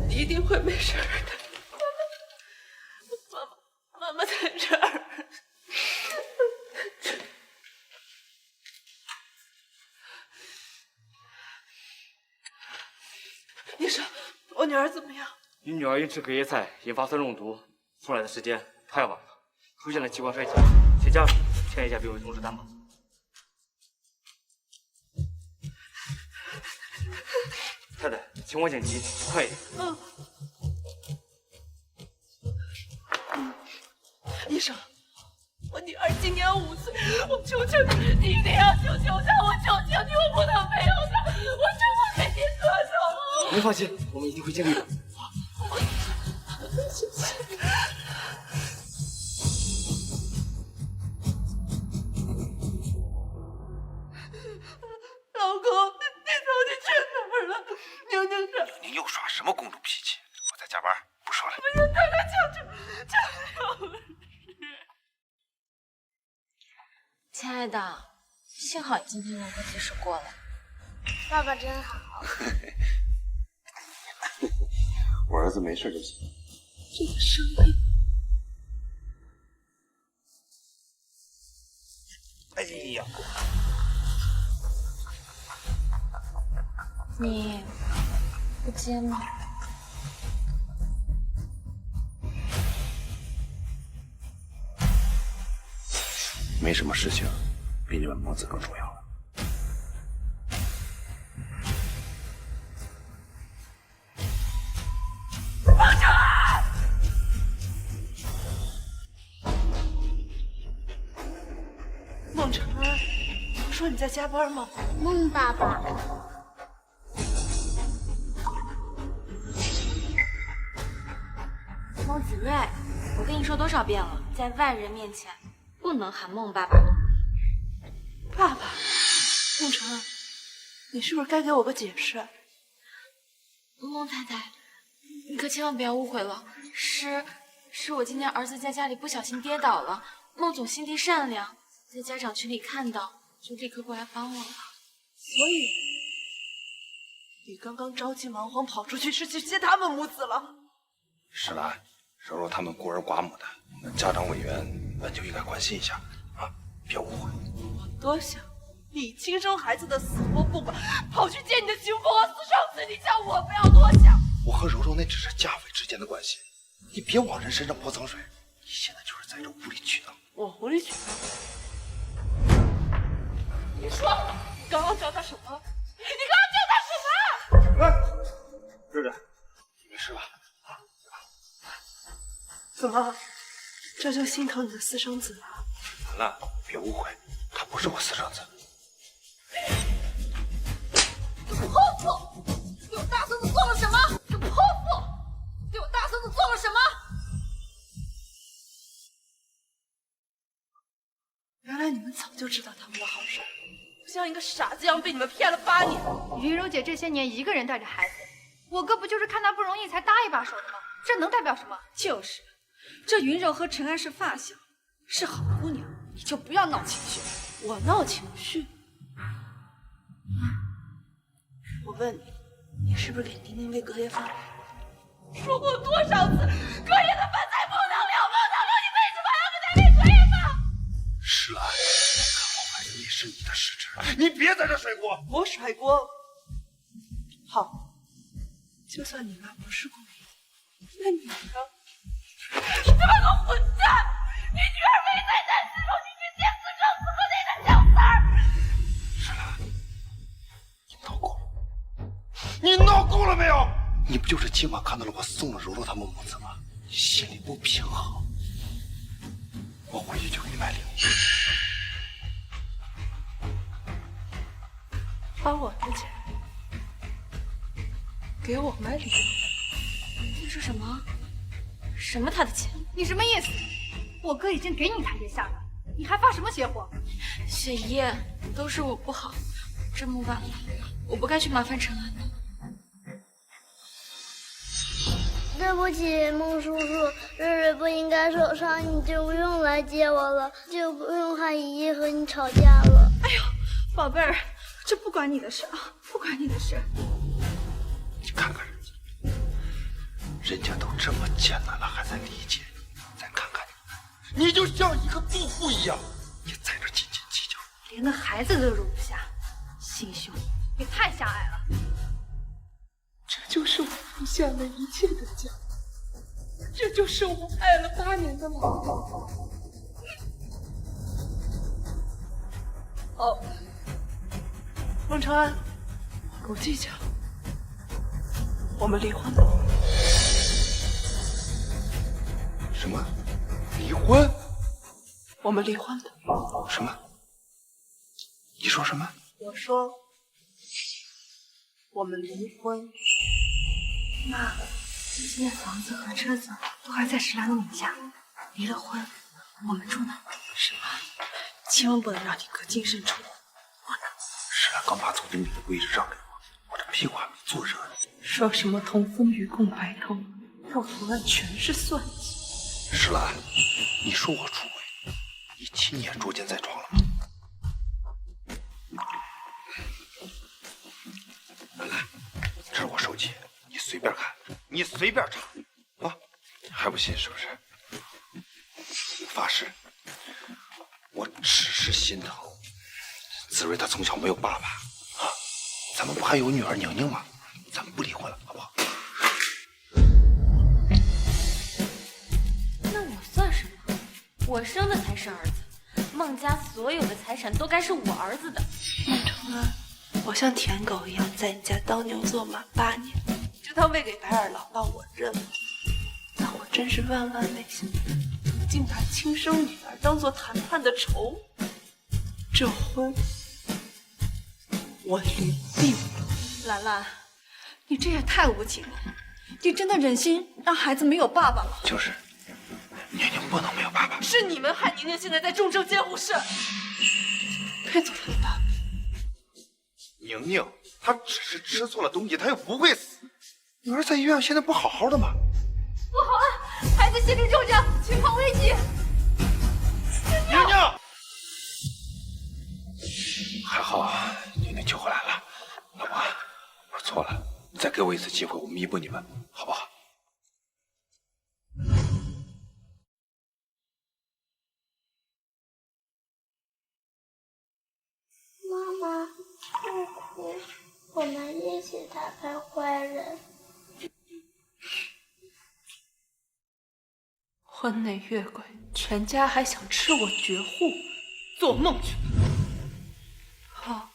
一定会没事的，妈妈在这儿。医生，我女儿怎么样？你女儿因吃隔夜菜引发酸中毒，送来的时间太晚了，出现了器官衰竭，请家属签一下病危通知单吧。太太，情况紧急，快一点。医生，我女儿今年5岁，我求求你，你一定要救救她！我求求你，我不能没有她，我真的给你磕头了。您放心，我们一定会尽力的。老公，你到底去哪儿了？宁宁这……宁宁又耍什么公主脾气？我在加班，不说了。不行，太太求求！亲爱的，幸好你今天能够及时过来。爸爸真好。我儿子没事就行。这个声音，哎呀，你不接吗？没什么事情比你们母子更重要了。孟晨儿，不说你在加班吗？孟爸爸，孟子睿，我跟你说多少遍了，在外人面前不能喊孟爸爸。爸爸，孟晨儿，你是不是该给我个解释？孟太太，你可千万不要误会了，是我今天儿子在家里不小心跌倒了，孟总心地善良，在家长群里看到，就立刻过来帮我了。所以，你刚刚着急忙慌跑出去是去接他们母子了？石兰，柔柔他们孤儿寡母的，我们家长委员本就应该关心一下啊，别误会。我多想你亲生孩子的死活不管，跑去见你的情妇和私生子，你叫我不要多想。我和柔柔那只是家委之间的关系，你别往人身上泼脏水。你现在就是在这无理取闹。我无理取闹？你说，你刚刚叫他什么？你刚刚叫他什么？哎，瑞瑞，你没事吧？怎么，这就心疼你的私生子了？完了，别误会，他不是我私生子。泼妇，对我大孙子做了什么？这泼妇，对我大孙子做了什么？原来你们早就知道他们的好事，不像一个傻子一样被你们骗了8年。云柔姐这些年一个人带着孩子，我哥不就是看她不容易才搭一把手的吗？这能代表什么？就是，这云柔和陈安是发小，是好姑娘，你就不要闹情绪。我闹情绪？我问你，你是不是给宁宁喂隔夜饭？说过多少次，隔夜的饭菜不能留，不能留，你为什么还要给他喂隔夜饭？石兰，看好孩子也是你的失职，你别在这甩锅。我甩锅？好，就算你妈不是故意的，那你呢？你这么个混蛋！不就是今晚看到了我送了柔柔他们母子吗？你心里不平衡。我回去就给你买礼物。花我的钱给我买礼物？你说什么？什么他的钱？你什么意思？我哥已经给你台阶下了，你还发什么邪火？雪姨，都是我不好，这么晚了，我不该去麻烦陈安的。对不起，孟叔叔，瑞瑞不应该受伤，你就不用来接我了，就不用害姨姨和你吵架了。哎呦，宝贝儿，这不关你的事啊，不关你的事。你看看人家，人家都这么艰难了，还在理解你。再看看你，你就像一个杜甫一样，你在这斤斤计较，连个孩子都容不下，心胸也太狭隘了。这就是我付下了一切的家，这就是我爱了8年的老公。哦，孟长安，不计较，我们离婚吧。什么？离婚？我们离婚吧。什么？你说什么？我说，我们离婚。妈，现在房子和车子都还在石兰的名下，离了婚，我们住哪？什么？千万不能让你哥净身出户，不能。石兰刚把总经理的位置让给我，我这屁股还没坐热呢。说什么同风与共白头，到头来全是算计。石兰，你说我出轨，你亲眼捉奸在床了吗？来，这是我手机，你随便看，你随便查啊！还不信是不是？发誓，我只是心疼子睿，他从小没有爸爸啊，咱们不还有女儿宁宁吗？咱们不离婚了，好不好？那我算什么？我生的才是儿子，孟家所有的财产都该是我儿子的。孟长安，我像舔狗一样在你家当牛做马8年，这趟喂给白二老爸我认了，但我真是万万没想到，你竟把亲生女儿当做谈判的筹，这婚我离定了。兰兰，你这也太无情了！你真的忍心让孩子没有爸爸吗？就是，宁宁不能没有爸爸。是你们害宁宁现在在重症监护室，别做他的爸爸。宁宁，她只是吃错了东西，她又不会死。女儿在医院现在不好好的吗？不好了，孩子心理重症，情况危急。宁宁，还好宁宁救回来了。老婆，我错了，再给我一次机会，我弥补你们，好不好？妈妈，不哭，我们一起打败坏人。婚内越轨，全家还想吃我绝户，做梦去！好。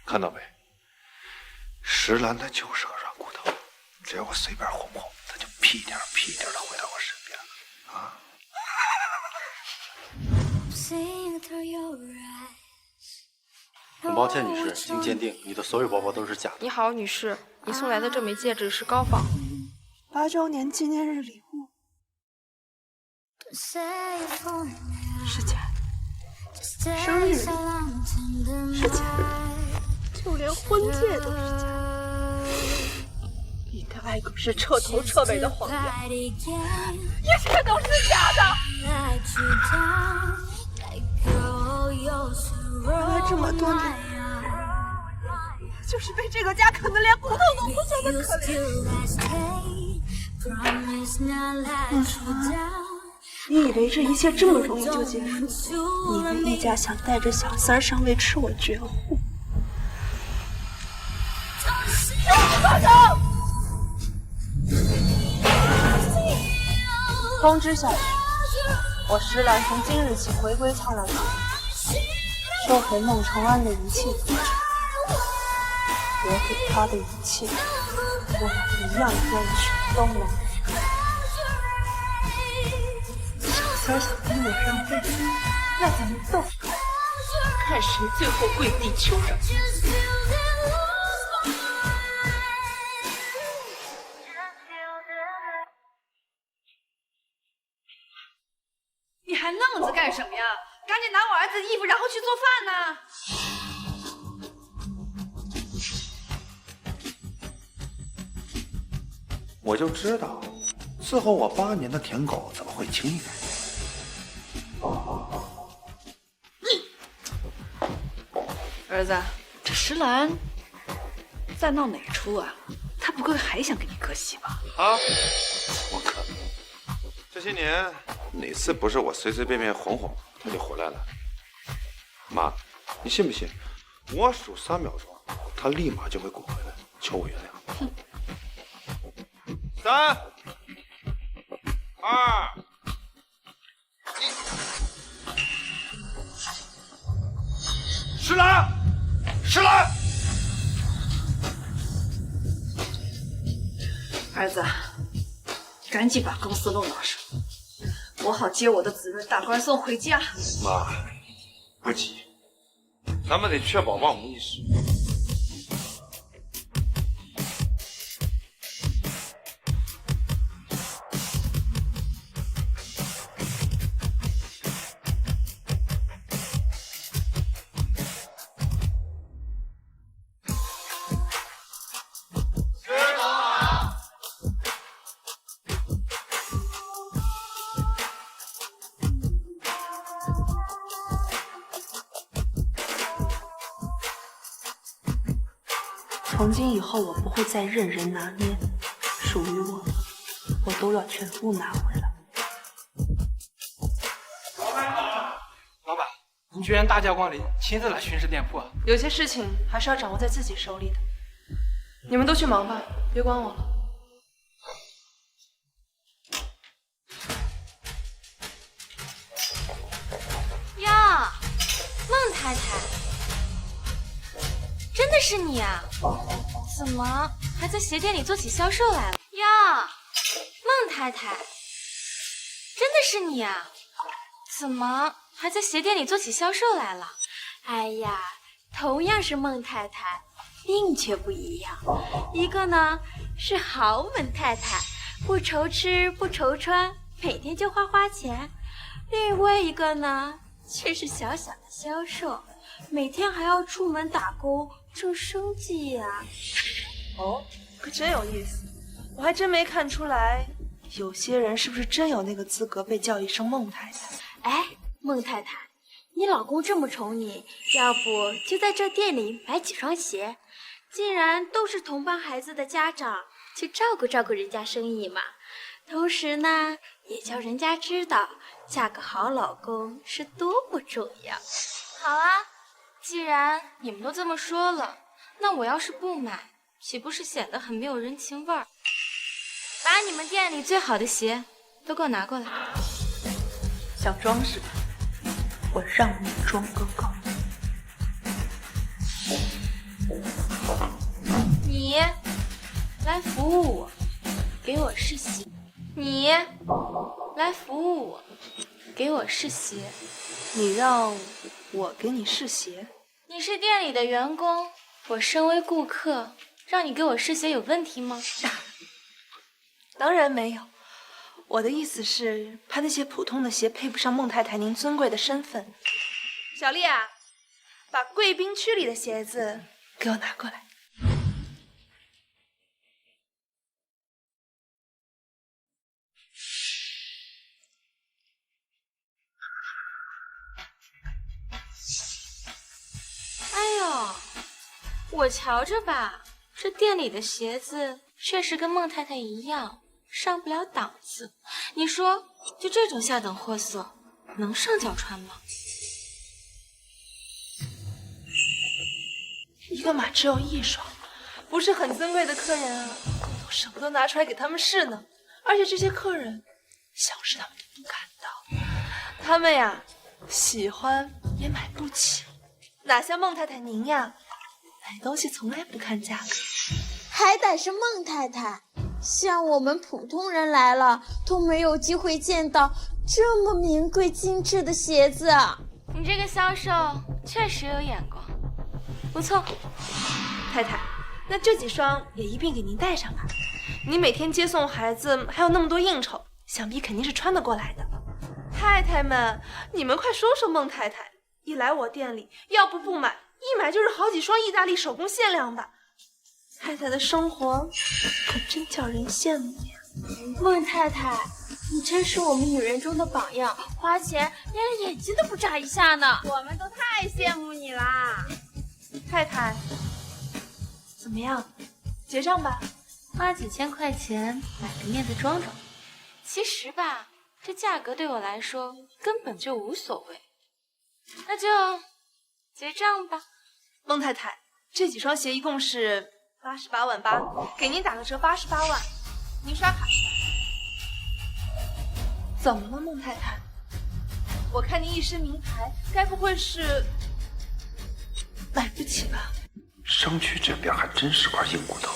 看到没？石兰她就是个软骨头，只要我随便哄哄，她就屁颠屁颠的回到我身边了啊！很抱歉，女士，经鉴定，你的所有包包都是假的。你好，女士，你送来的这枚戒指是高仿。8周年纪念日礼物是假的，生日礼物是假的，就连婚戒都是假的。你的爱狗是彻头彻尾的谎言，一切都是假的。原来这么多年，就是被这个家啃得连骨头都不剩的可怜。孟长安，你以为这一切这么容易就结束？你以为一家想带着小三儿上位吃我绝户？放手！通知小区，我石兰从今日起回归苍兰阁，收回孟承安的一切资产，我给他的一切，我一样全都能。小三想逼我让位，那咱们斗，看谁最后跪地求饶。你还愣着干什么呀？赶紧拿我儿子的衣服，然后去做饭呢！我就知道，伺候我8年的舔狗怎么会轻易改变？儿子，这石兰在闹哪出啊？她不会还想跟你哥戏吧？啊，我可这些年哪次不是我随随便便哄哄他就回来了？妈，你信不信？我数3秒钟，他立马就会滚回来求我原谅。3、2、1，石兰，石兰。儿子，赶紧把公司弄到手，我好接我的子润大官送回家。妈，不急，咱们得确保万无一失。从今以后，我不会再任人拿捏，属于我的，我都要全部拿回来。老板，你居然大驾光临，亲自来巡视店铺啊？有些事情还是要掌握在自己手里的。你们都去忙吧，别管我了。呀，孟太太，真的是你啊？怎么还在鞋店里做起销售来了呀？孟太太，真的是你啊？怎么还在鞋店里做起销售来了？哎呀，同样是孟太太，命却不一样。一个呢是豪门太太，不愁吃不愁穿，每天就花钱；另外一个呢却是小小的销售，每天还要出门打工挣生计呀。哦，可真有意思，我还真没看出来，有些人是不是真有那个资格被叫一声孟太太？哎，孟太太，你老公这么宠你，要不就在这店里买几双鞋？既然都是同班孩子的家长，去照顾照顾人家生意嘛。同时呢，也叫人家知道，嫁个好老公是多不重要。好啊，既然你们都这么说了，那我要是不买，岂不是显得很没有人情味儿？把你们店里最好的鞋都给我拿过来。想装是吧？我让你装个够！你来服务我，给我试鞋；你来服务我，给我试鞋。你让我给你试鞋？你是店里的员工，我身为顾客，让你给我试鞋有问题吗？当然没有。我的意思是，怕那些普通的鞋配不上孟太太您尊贵的身份。小丽啊，把贵宾区里的鞋子给我拿过来。哎呦，我瞧着吧，这店里的鞋子确实跟孟太太一样，上不了档次。你说，就这种下等货色，能上脚穿吗？一个码只有1双，不是很尊贵的客人啊，我舍不得拿出来给他们试呢。而且这些客人，小事他们都不敢当。他们呀，喜欢也买不起，哪像孟太太您呀，买东西从来不看价格。还得是孟太太，像我们普通人来了都没有机会见到这么名贵精致的鞋子。你这个销售确实有眼光，不错。太太，那这几双也一并给您带上吧。你每天接送孩子，还有那么多应酬，想必肯定是穿得过来的。太太们，你们快说说孟太太，一来我店里，要不买，一买就是好几双意大利手工限量的。太太的生活可真叫人羡慕呀。孟太太，你真是我们女人中的榜样，花钱连眼睛都不眨一下呢。我们都太羡慕你啦。太太，怎么样？结账吧。花几千块钱买个面子装装，其实吧，这价格对我来说根本就无所谓。那就结账吧。孟太太，这几双鞋一共是88万8，给您打个折88万，您刷卡。怎么了，孟太太？我看您一身名牌，该不会是买不起吧？商区这边还真是块硬骨头，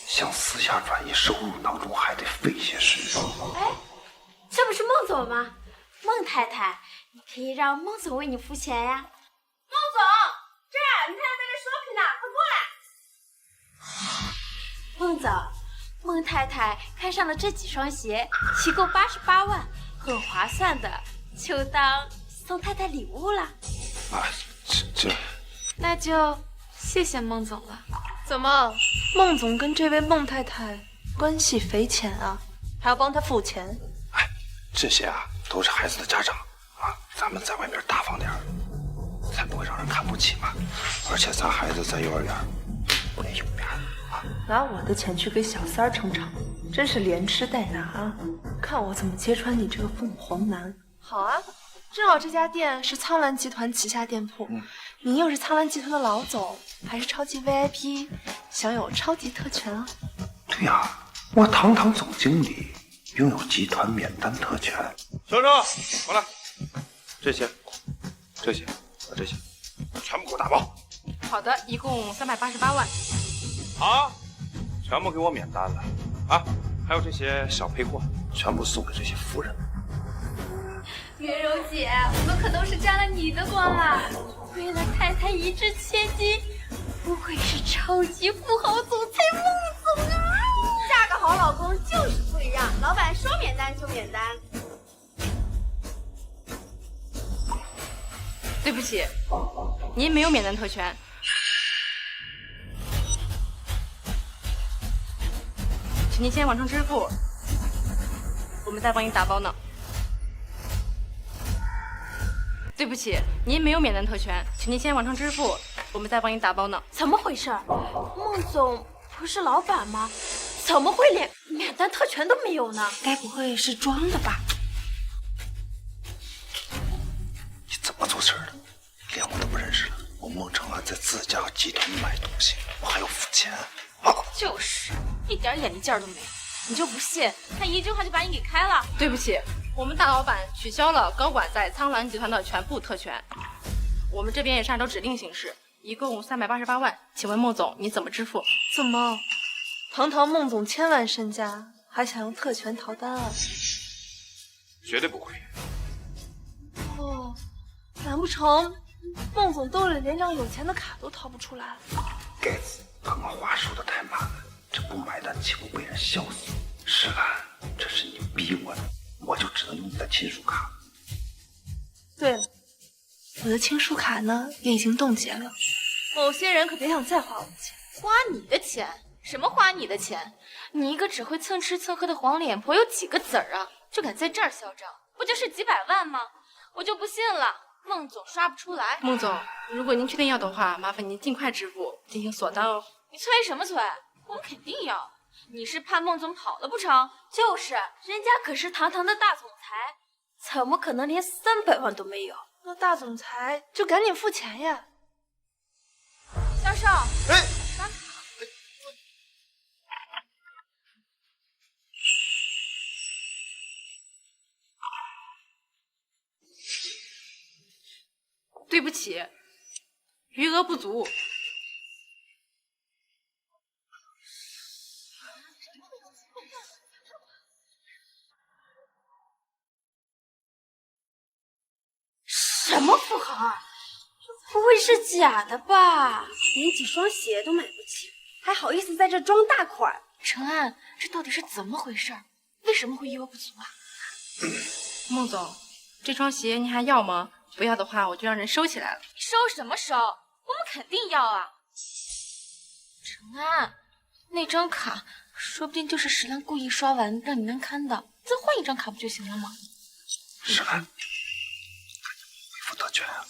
想私下转移收入当中还得费些时日。哎，这不是孟总吗？孟太太，你可以让孟总为你付钱呀。孟总，这儿，你太太在这 shopping 呢，快过来。孟总，孟太太看上了这几双鞋，齐购88万，很划算的，就当送太太礼物了。啊，这，那就谢谢孟总了。怎么，孟总跟这位孟太太关系匪浅啊？还要帮她付钱？哎，这些啊都是孩子的家长啊，咱们在外面大方点儿，才不会让人看不起嘛。而且咱孩子在幼儿园不得有面啊。拿我的钱去给小三儿撑场，真是连吃带拿啊！看我怎么揭穿你这个凤凰男！好啊，正好这家店是苍兰集团旗下店铺，您又是苍兰集团的老总，还是超级 VIP， 享有超级特权啊！对呀，我堂堂总经理，拥有集团免单特权。小郑，过来，这些，这些，全部给我打包。好的，一共388万。好，全部给我免单了啊！还有这些小配货，全部送给这些夫人。月柔姐，我们可都是沾了你的光啊！为了太太一掷千金，不愧是超级富豪总裁孟总啊！嫁个好老公就是不一样，老板说免单就免单。对不起，您没有免单特权。请您先网上支付，我们再帮您打包呢。对不起，您没有免单特权，请您先网上支付，我们再帮您打包呢。怎么回事？孟总不是老板吗？怎么会连免单特权都没有呢？该不会是装的吧？你怎么做事的？连我都不认识了。我孟成安在自家集团买东西，我还要付钱啊！就是，一点眼力劲儿都没有。你就不信，他一句话就把你给开了？对不起，我们大老板取消了高管在苍兰集团的全部特权，我们这边也是按照指令行事，一共388万，请问孟总你怎么支付？怎么，堂堂孟总千万身家，还想用特权逃单啊？绝对不会。哦，难不成孟总兜里连张有钱的卡都掏不出来？该死，他们话说的太满了，这不买单岂不被人笑死？石兰，这是你逼我的，我就只能用你的亲属卡。对了，我的亲属卡呢也已经冻结了，某些人可别想再花我的钱。花你的钱？什么花你的钱？你一个只会蹭吃蹭喝的黄脸婆有几个子儿啊？就敢在这儿嚣张，不就是几百万吗？我就不信了，孟总刷不出来。孟总，如果您确定要的话，麻烦您尽快支付，进行锁单哦。你催什么催？我们肯定要。你是怕孟总跑了不成？就是，人家可是堂堂的大总裁，怎么可能连300万都没有？那大总裁就赶紧付钱呀！销售，哎，对不起，余额不足。什么富豪啊？这不会是假的吧？连几双鞋都买不起，还好意思在这装大款？程安，这到底是怎么回事？为什么会余额不足啊？孟总，这双鞋你还要吗？不要的话，我就让人收起来了。收什么收？我们肯定要啊！程安，那张卡说不定就是石兰故意刷完让你难堪的，再换一张卡不就行了吗？石兰，恢复特权啊！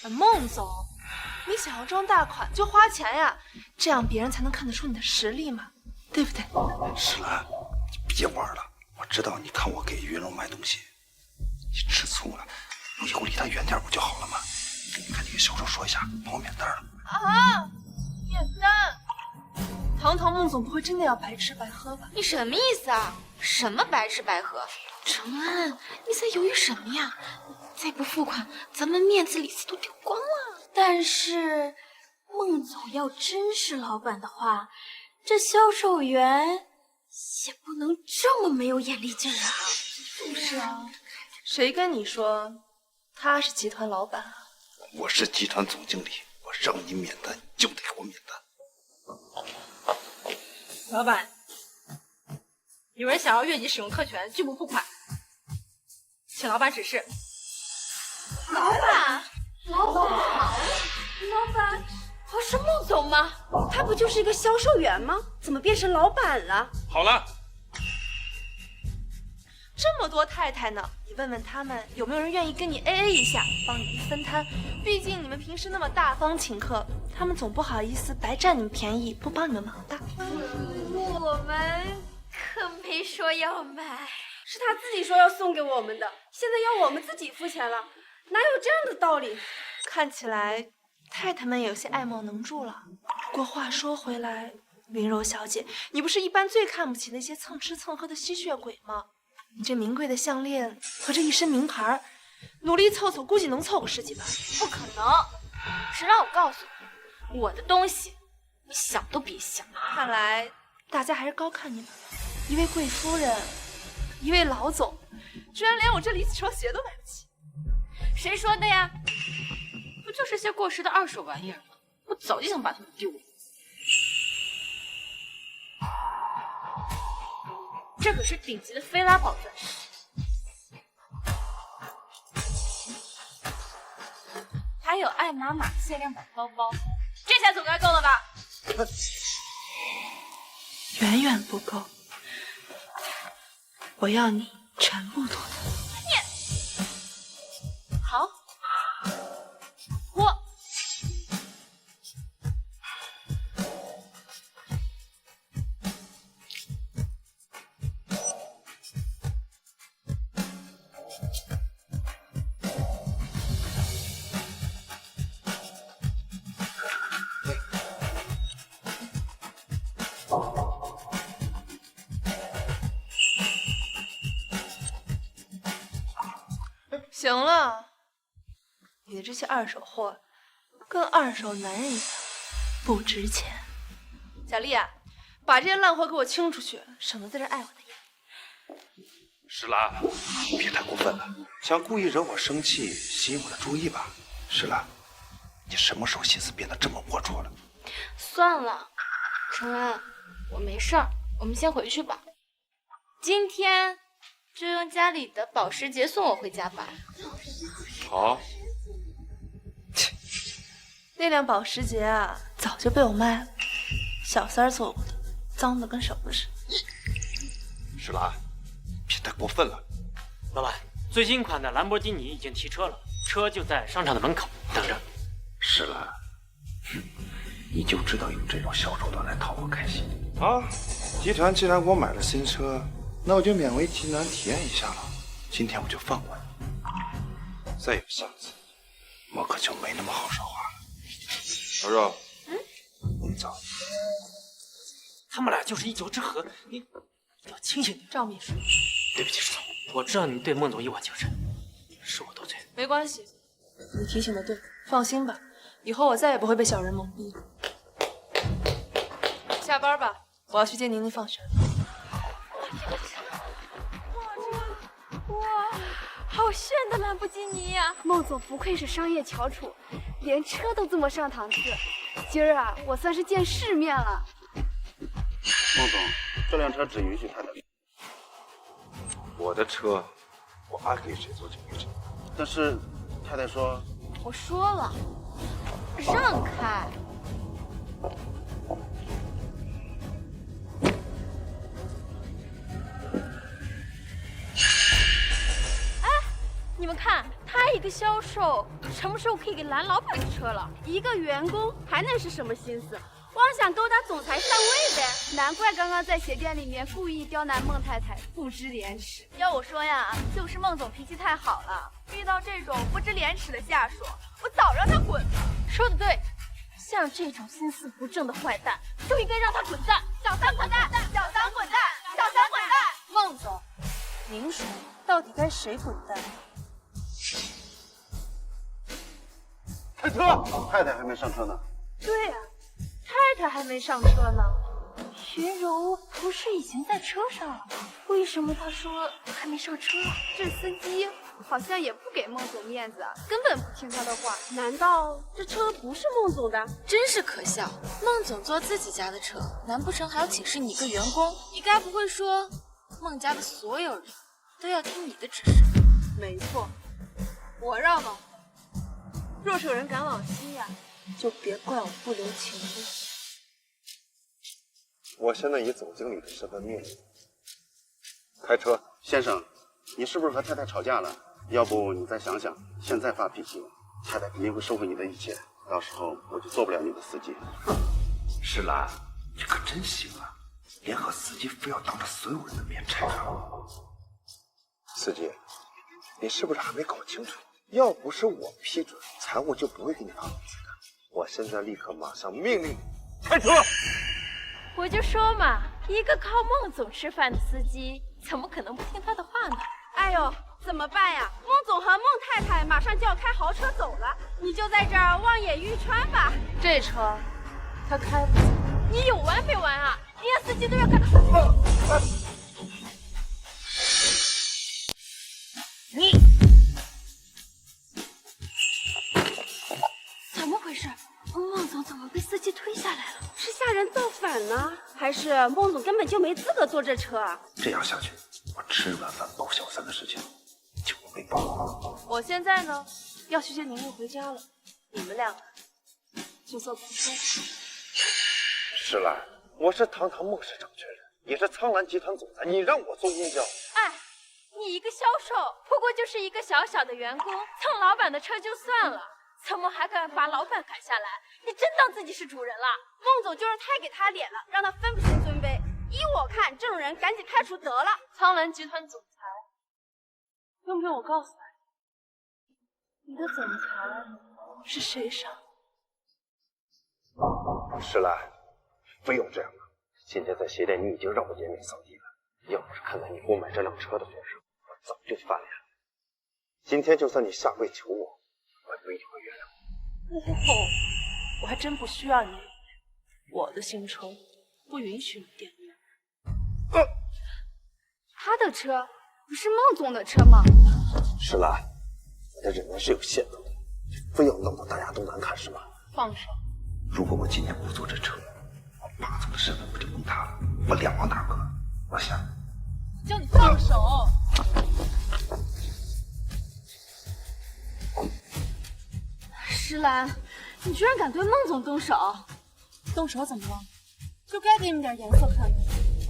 孟总，你想要装大款就花钱呀，这样别人才能看得出你的实力嘛，对不对？石兰，你别玩了，我知道你看我给云龙买东西，你吃醋了，以后离他远点不就好了吗？你赶紧给销售说一下，帮我免单了。啊！免单！堂堂孟总不会真的要白吃白喝吧？你什么意思啊？什么白吃白喝？程安，你在犹豫什么呀？再不付款，咱们面子里子都丢光了。但是孟总要真是老板的话，这销售员也不能这么没有眼力劲啊！是不是啊？谁跟你说他是集团老板啊？我是集团总经理，我让你免单，你就得给我免单。老板，有人想要越级使用特权，拒不付款，请老板指示。老板，老板，我是孟总吗？他不就是一个销售员吗？怎么变成老板了？好了，这么多太太呢，你问问他们有没有人愿意跟你 AA 一下，帮你一分摊。毕竟你们平时那么大方请客，他们总不好意思白占你们便宜，不帮你们忙的。我们可没说要买，是他自己说要送给我们的，现在要我们自己付钱了，哪有这样的道理？看起来太太们有些爱莫能助了。不过话说回来，云柔小姐，你不是一般最看不起那些蹭吃蹭喝的吸血鬼吗？你这名贵的项链和这一身名牌，努力凑凑，估计能凑个10几万。不可能！谁让我告诉你，我的东西你想都别想。看来大家还是高看你们，一位贵夫人，一位老总，居然连我这里几双鞋都买不起。谁说的呀？不就是些过时的二手玩意儿吗？我早就想把它们丢了。这可是顶级的菲拉宝钻石，还有爱马仕限量版包包，这下总该够了吧？远远不够，我要你全部脱掉。好，脱。行了，你的这些二手货跟二手男人一样不值钱。小丽啊，把这些烂货给我清出去，省得在这碍我的眼。石兰，别太过分了，想故意惹我生气，吸引我的注意吧？石兰，你什么时候心思变得这么龌龊了？算了，程安，我没事儿，我们先回去吧。今天就用家里的保时捷送我回家吧。好。那辆保时捷啊，早就被我卖了，小三儿坐过的，脏的跟什么似的。石兰，别太过分了。老板，最新款的兰博基尼已经提车了，车就在商场的门口等着。石兰，你就知道用这种小手段来讨我开心啊！集团既然给我买了新车，那我就勉为其难体验一下了。今天我就放过你，再有下次，我可就没那么好说话了。小肉，你走。他们俩就是一丘之貉，你要清醒点。赵秘书，对不起，石总，我知道你对孟总一往情深，是我得罪了。没关系，你提醒的对，放心吧，以后我再也不会被小人蒙蔽。下班吧，我要去接宁宁放学。哇，好炫的兰博基尼呀！孟总不愧是商业翘楚，连车都这么上档次。今儿啊，我算是见世面了。孟总，这辆车只允许太太。我的车，我爱给谁坐就给谁。但是太太说，我说了，让开。你们看，他一个销售，什么时候可以给蓝老板的车了？一个员工还能是什么心思？妄想勾搭总裁上位呗！难怪刚刚在鞋店里面故意刁难孟太太，不知廉耻。要我说呀，就是孟总脾气太好了，遇到这种不知廉耻的下属，我早让他滚了。说的对，像这种心思不正的坏蛋，就应该让他滚蛋！小三滚蛋！小三滚蛋！小三滚蛋！孟总，您说到底该谁滚蛋？开车！太太还没上车呢。对呀，太太还没上车呢。云柔不是已经在车上了？为什么她说还没上车啊？这司机好像也不给孟总面子，根本不听他的话。难道这车不是孟总的？真是可笑！孟总坐自己家的车，难不成还要请示你一个员工？你该不会说孟家的所有人都要听你的指示？没错，我让孟。若是有人敢往西呀，就别怪我不留情路。我现在以总经理的身份命令开车。先生，你是不是和太太吵架了？要不你再想想，现在发脾气，太太肯定会收回你的一切，到时候我就做不了你的司机。石兰，你可真行啊，连和司机非要当着所有人的面拆穿我。司机，你是不是还没搞清楚？要不是我批准，财务就不会给你发工资的。我现在立刻马上命令你开车。我就说嘛，一个靠孟总吃饭的司机，怎么可能不听他的话呢？哎呦，怎么办呀？孟总和孟太太马上就要开豪车走了，你就在这儿望眼欲穿吧。这车他开不走。你有完没完啊？连司机都要看。你怎么回事？孟总怎么被司机推下来了？是下人造反呢，还是孟总根本就没资格坐这车啊？这样下去，我吃软饭包小三的事情就会被曝。我现在呢要去接宁宁回家了，你们两个就坐普通。石兰，我是堂堂孟氏掌权人，也是苍兰集团总裁，你让我坐公交？哎，你一个销售，不过就是一个小小的员工，蹭老板的车就算了。怎么还敢把老板赶下来？你真当自己是主人了？孟总就是太给他脸了，让他分不清尊卑。依我看，这种人赶紧开除得了。苍兰集团总裁，用不用我告诉你，你的总裁是谁上？石兰，非要这样吗？今天在鞋店你已经让我颜面扫地了，要不是看在你给我买这辆车的份上，我早就翻脸了。今天就算你下跪求我，我也不一定会原谅我还真不需要你，我的薪酬不允许你垫面。他的车不是孟总的车吗？石兰，我的忍耐是有限度的，非要弄得大家都难看是吗？放手！如果我今天不坐这车，我霸总的身份不就崩塌了？我两王大哥，我想叫你放手！石兰，你居然敢对孟总动手！动手怎么了？就该给你们点颜色看看。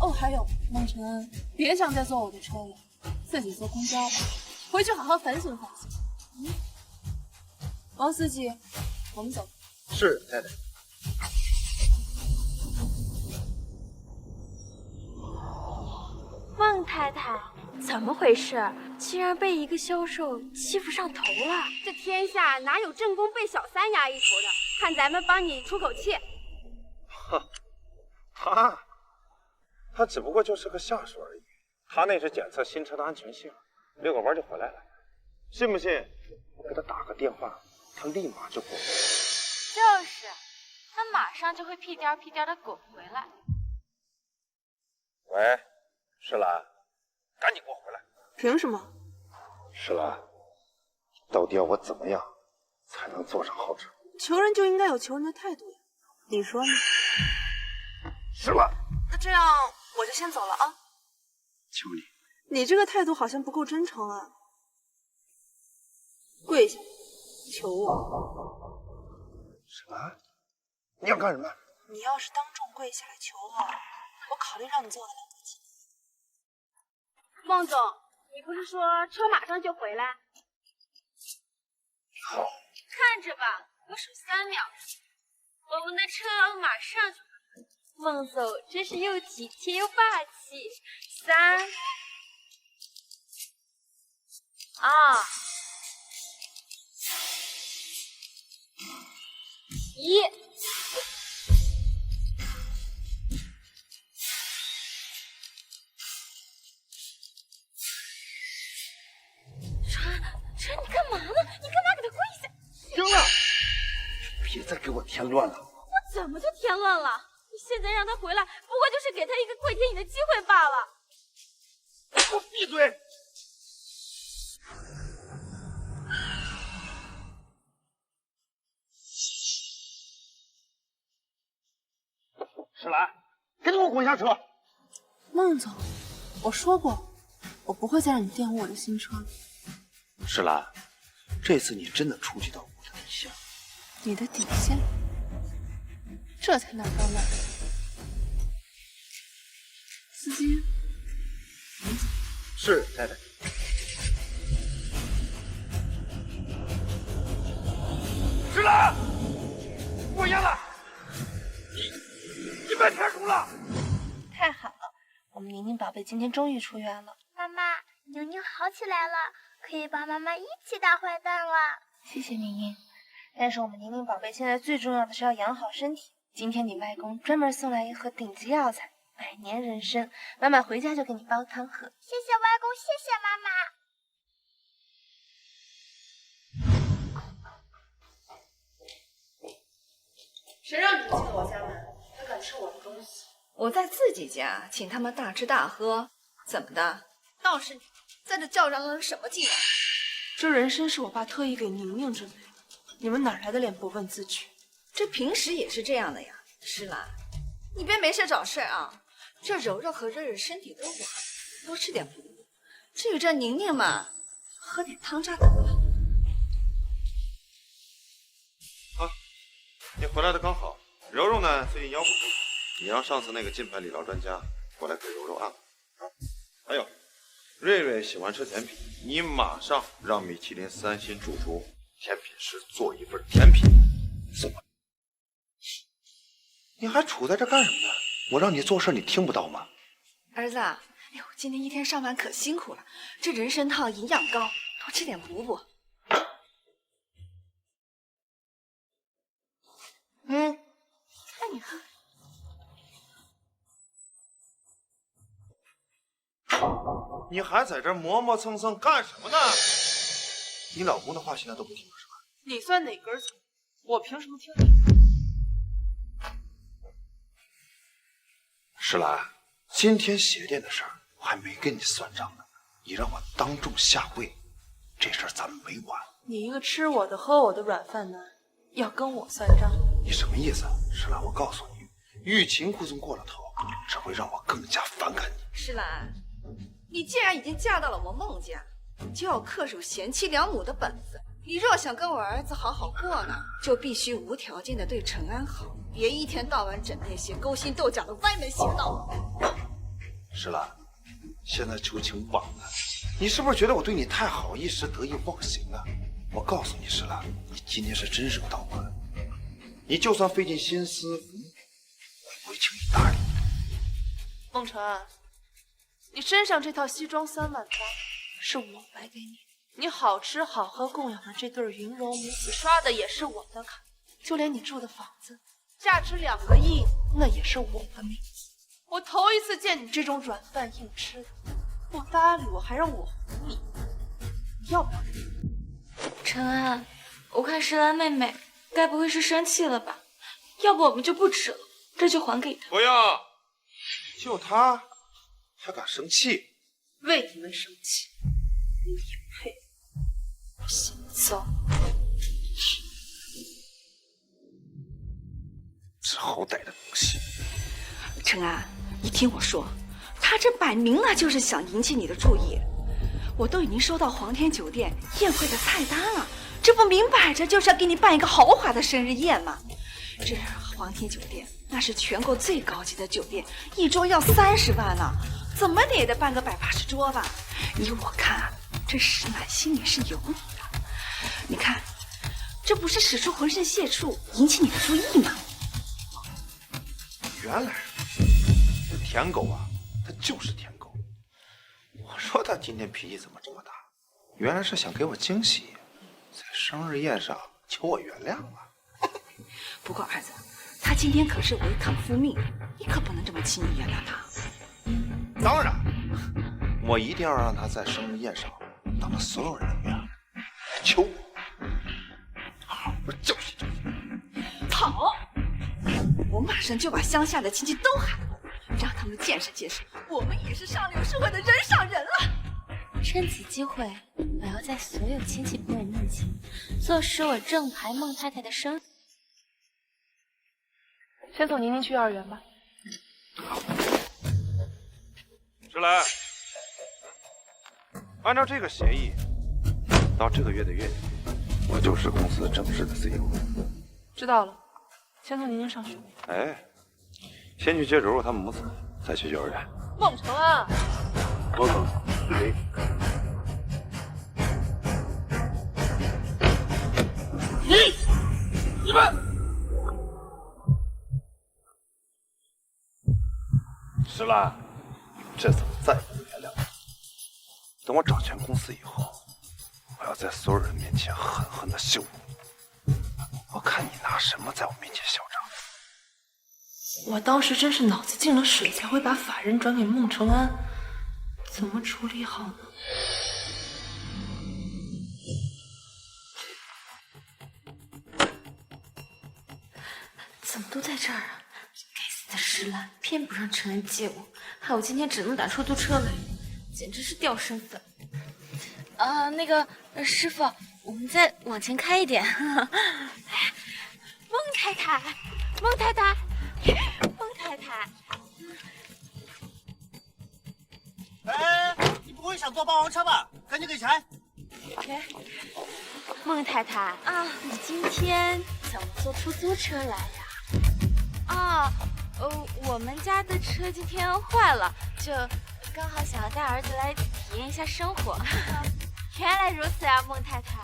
哦，还有孟晨恩，别想再坐我的车了，自己坐公交吧，回去好好反省反省。王司机，我们走。是太太。孟太太，怎么回事？竟然被一个销售欺负上头了！这天下哪有正宫被小三压一头的？看咱们帮你出口气。哼，他只不过就是个下属而已，他那是检测新车的安全性，遛个弯就回来了。信不信我给他打个电话，他立马就滚。就是，他马上就会屁颠儿屁颠儿的滚回来。喂，石兰，赶紧给我回来！凭什么？石兰，到底要我怎么样才能坐上豪车？求人就应该有求人的态度呀，你说呢？石兰，那这样我就先走了啊。求你。你这个态度好像不够真诚啊！跪下，求我。石兰，你要干什么？你要是当众跪下来求我考虑让你做得了不起。孟总，你不是说车马上就回来？好，看着吧，我数3秒，我们的车马上就回来。孟总真是又体贴又霸气。3、2、1。晨，你干嘛呢？你干嘛给他跪下？行了，别再给我添乱了。我怎么就添乱了？你现在让他回来，不过就是给他一个跪舔你的机会罢了。给我闭嘴！石兰，跟着我滚下车！孟总，我说过，我不会再让你玷污我的新车了。石兰，这次你真的触及到我的底线。你的底线？这才哪儿到哪儿？司机，是太太。石兰，我赢了！你别太毒了！太好了，我们宁宁宝贝今天终于出院了。妈妈，宁宁好起来了，可以帮妈妈一起打坏蛋了。谢谢宁宁，但是我们宁宁宝贝现在最重要的是要养好身体。今天你外公专门送来一盒顶级药材，100年人参，妈妈回家就给你煲汤喝。谢谢外公，谢谢妈妈。谁让你进了我家门？还敢吃我的东西？我在自己家请他们大吃大喝，怎么的？倒是你在这叫嚷嚷什么劲啊？这人参是我爸特意给宁宁准备的，你们哪来的脸不问自取？这平时也是这样的呀，石兰，你别没事找事啊！这柔柔和热热身体都不好，多吃点补补。至于这宁宁嘛，喝点汤渣得了。啊，你回来的刚好。柔柔呢，最近腰不舒服，你让上次那个金牌理疗专家过来给柔柔按摩。还有，瑞瑞喜欢吃甜品，你马上让米其林3星主厨甜品师做一份甜品送过来。你还杵在这干什么呢？我让你做事，你听不到吗？儿子，哎呦，今天一天上班可辛苦了，这人参汤营养高，多吃点补补。看你喝。你还在这磨磨蹭蹭干什么呢？你老公的话现在都不听了是吧？你算哪根葱？我凭什么听你？石兰，今天鞋店的事儿我还没跟你算账呢，你让我当众下跪，这事儿咱们没完。你一个吃我的喝我的软饭男，要跟我算账？你什么意思？石兰，我告诉你，欲擒故纵过了头，只会让我更加反感你。石兰，你既然已经嫁到了我孟家，就要恪守贤妻良母的本分。你若想跟我儿子好好过呢，就必须无条件的对陈安好，别一天到晚整那些勾心斗角的歪门邪道。石兰，现在求情晚了，你是不是觉得我对你太好，一时得意忘形了？我告诉你，石兰，你今天是真惹到我了。你就算费尽心思，我也不会轻易搭理你。孟晨，你身上这套西装3万8是我买给你，你好吃好喝供养的这对云柔母子刷的也是我的卡，就连你住的房子价值2个亿，那也是我的名字。我头一次见你这种软饭硬吃的，不搭理我还让我哄你，你要不要？陈安，我看石兰妹妹该不会是生气了吧？要不我们就不吃了，这就还给她。不要，就他还敢生气？为你们生气，你配？先走。这好歹的东西！陈安，你听我说，他这摆明了就是想引起你的注意。我都已经收到皇天酒店宴会的菜单了，这不明摆着就是要给你办一个豪华的生日宴吗？这皇天酒店那是全国最高级的酒店，一桌要30万呢，怎么的也得办个180桌吧？依我看，这石兰心里是有你的。你看，这不是使出浑身解数引起你的注意吗？原来这舔狗啊，他就是舔狗。我说他今天脾气怎么这么大，原来是想给我惊喜，在生日宴上求我原谅啊。不过儿子，他今天可是违抗父命，你可不能这么轻易原谅他。当然，我一定要让他在生日宴上当着所有人的面求我，好好教训教训。好，我马上就把乡下的亲戚都喊过来，让他们见识见识，我们也是上流社会的人上人了。趁此机会，我要在所有亲戚朋友面前坐实我正牌孟太太的身份。先送宁宁去幼儿园吧。石兰，按照这个协议，到这个月的月底，我就是公司正式的 CEO。知道了，先送宁宁上学。哎，先去接柔柔他们母子，再去幼儿园。孟承安，我走。你们。石兰，这次再不原谅你。等我掌权公司以后，我要在所有人面前狠狠的羞辱你。我看你拿什么在我面前嚣张？我当时真是脑子进了水，才会把法人转给孟承安。怎么处理好呢？怎么都在这儿啊？该死的石兰，偏不让陈安接我，害我今天只能打出租车来，简直是掉身份。那个师傅，我们再往前开一点。孟太太，孟太太，孟太太。哎，你不会想坐霸王车吧？赶紧给钱！孟太太啊，你今天怎么坐出租车来呀？我们家的车今天坏了，就刚好想要带儿子来体验一下生活。原来如此啊，孟太太。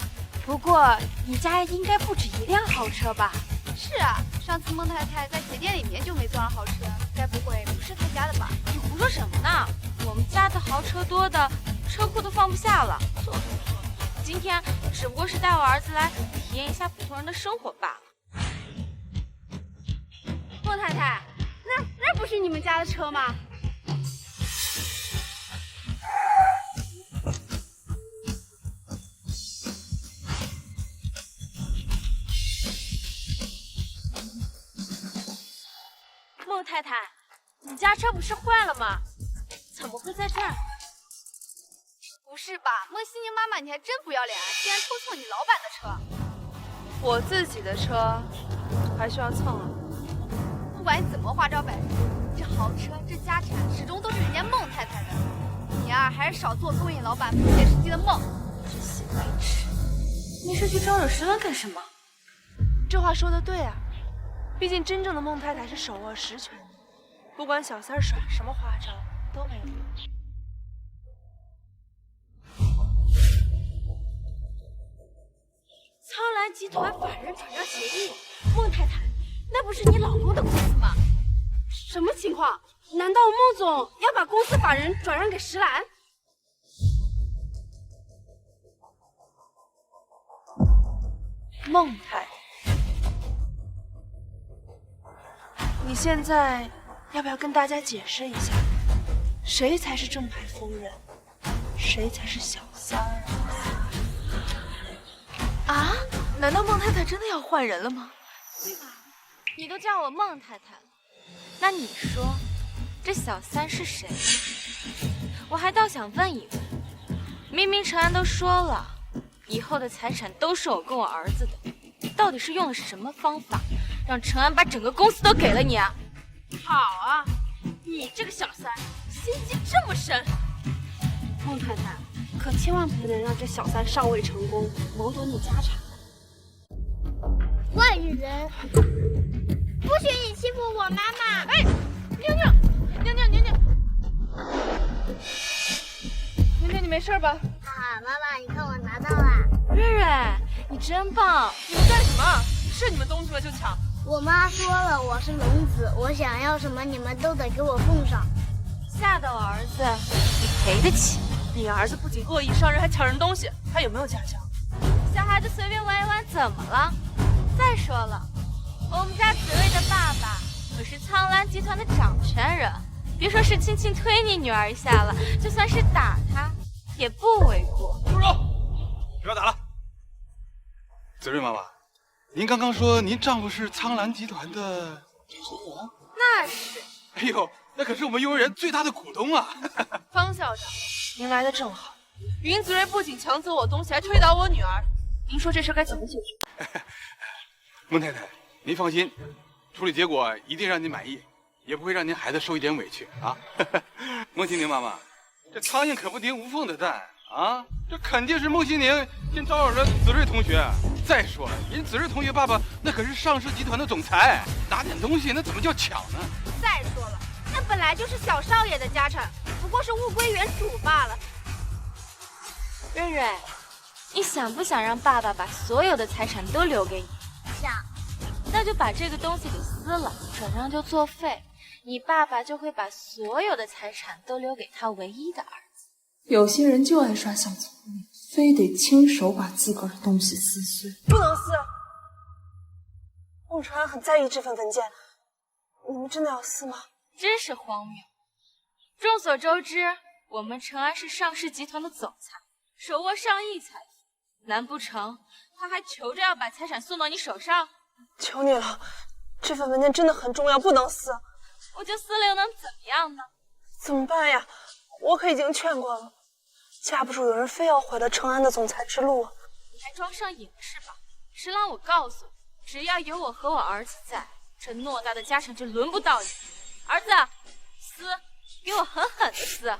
不过你家应该不止一辆豪车吧？是啊，上次孟太太在鞋店里面就没坐上豪车，该不会不是她家的吧？你胡说什么呢？我们家的豪车多的车库都放不下了。坐。今天只不过是带我儿子来体验一下普通人的生活罢了。孟太太，那不是你们家的车吗？孟太太，你家车不是坏了吗？怎么会在这儿？不是吧，孟熙宁妈妈，你还真不要脸啊！竟然偷蹭你老板的车。我自己的车还需要蹭啊？不管你怎么花招百出，这豪车这家产始终都是人家孟太太的。你啊，还是少做勾引老板不切实际的梦。这些白痴，你是去招惹石兰干什么？这话说的对啊，毕竟真正的孟太太是手握实权，不管小三耍什么花招都没有用。苍兰集团法人转让协议，孟太太，那不是你老公的公司吗？什么情况？难道孟总要把公司法人转让给石兰？孟太太，你现在要不要跟大家解释一下，谁才是正牌夫人，谁才是小三儿？啊？难道孟太太真的要换人了吗？你都叫我孟太太了，那你说这小三是谁呢？我还倒想问一问，明明陈安都说了，以后的财产都是我跟我儿子的，到底是用了什么方法，让陈安把整个公司都给了你啊？好啊，你这个小三心机这么深。孟太太，可千万不能让这小三上位成功，谋夺你家产。坏人，不许你欺负我妈妈！哎，妞妞，你没事吧？哈哈，妈妈，你看我拿到了。瑞瑞，你真棒！你们干什么？是你们东西了就抢？我妈说了，我是龙子，我想要什么你们都得给我奉上。吓到我儿子，你赔得起？你儿子不仅恶意伤人，还抢人东西，他有没有家教？小孩子随便玩一玩怎么了？再说了，我们家紫薇的爸爸可是苍兰集团的掌权人，别说是轻轻推你女儿一下了，就算是打她也不为过。住手！不要打了。紫睿妈妈，您刚刚说您丈夫是苍兰集团的掌权人？那是。哎呦，那可是我们幼儿园最大的股东啊！方校长，您来的正好。云子睿不仅抢走我东西，还推倒我女儿，您说这事该怎么解决？孟太太，您放心，处理结果一定让您满意，也不会让您孩子受一点委屈啊。孟欣宁妈妈，这苍蝇可不叮无缝的蛋啊，这肯定是孟欣宁先招惹了子睿同学。再说了，人子睿同学爸爸那可是上市集团的总裁，拿点东西那怎么叫抢呢？再说了，那本来就是小少爷的家产，不过是物归原主罢了。瑞瑞，你想不想让爸爸把所有的财产都留给你？想。那就把这个东西给撕了，转让就作废，你爸爸就会把所有的财产都留给他唯一的儿子。有些人就爱耍小聪明，非得亲手把自个儿的东西撕碎。不能撕！孟川很在意这份文件，你们真的要撕吗？真是荒谬。众所周知，我们陈安是上市集团的总裁，手握上亿财富，难不成他还求着要把财产送到你手上？求你了，这份文件真的很重要，不能撕。我就撕了又能怎么样呢？怎么办呀？我可已经劝过了，架不住有人非要毁了陈安的总裁之路。你还装上瘾是吧？石郎，我告诉你，只要有我和我儿子在，这偌大的家产就轮不到你。儿子，撕，给我狠狠的撕！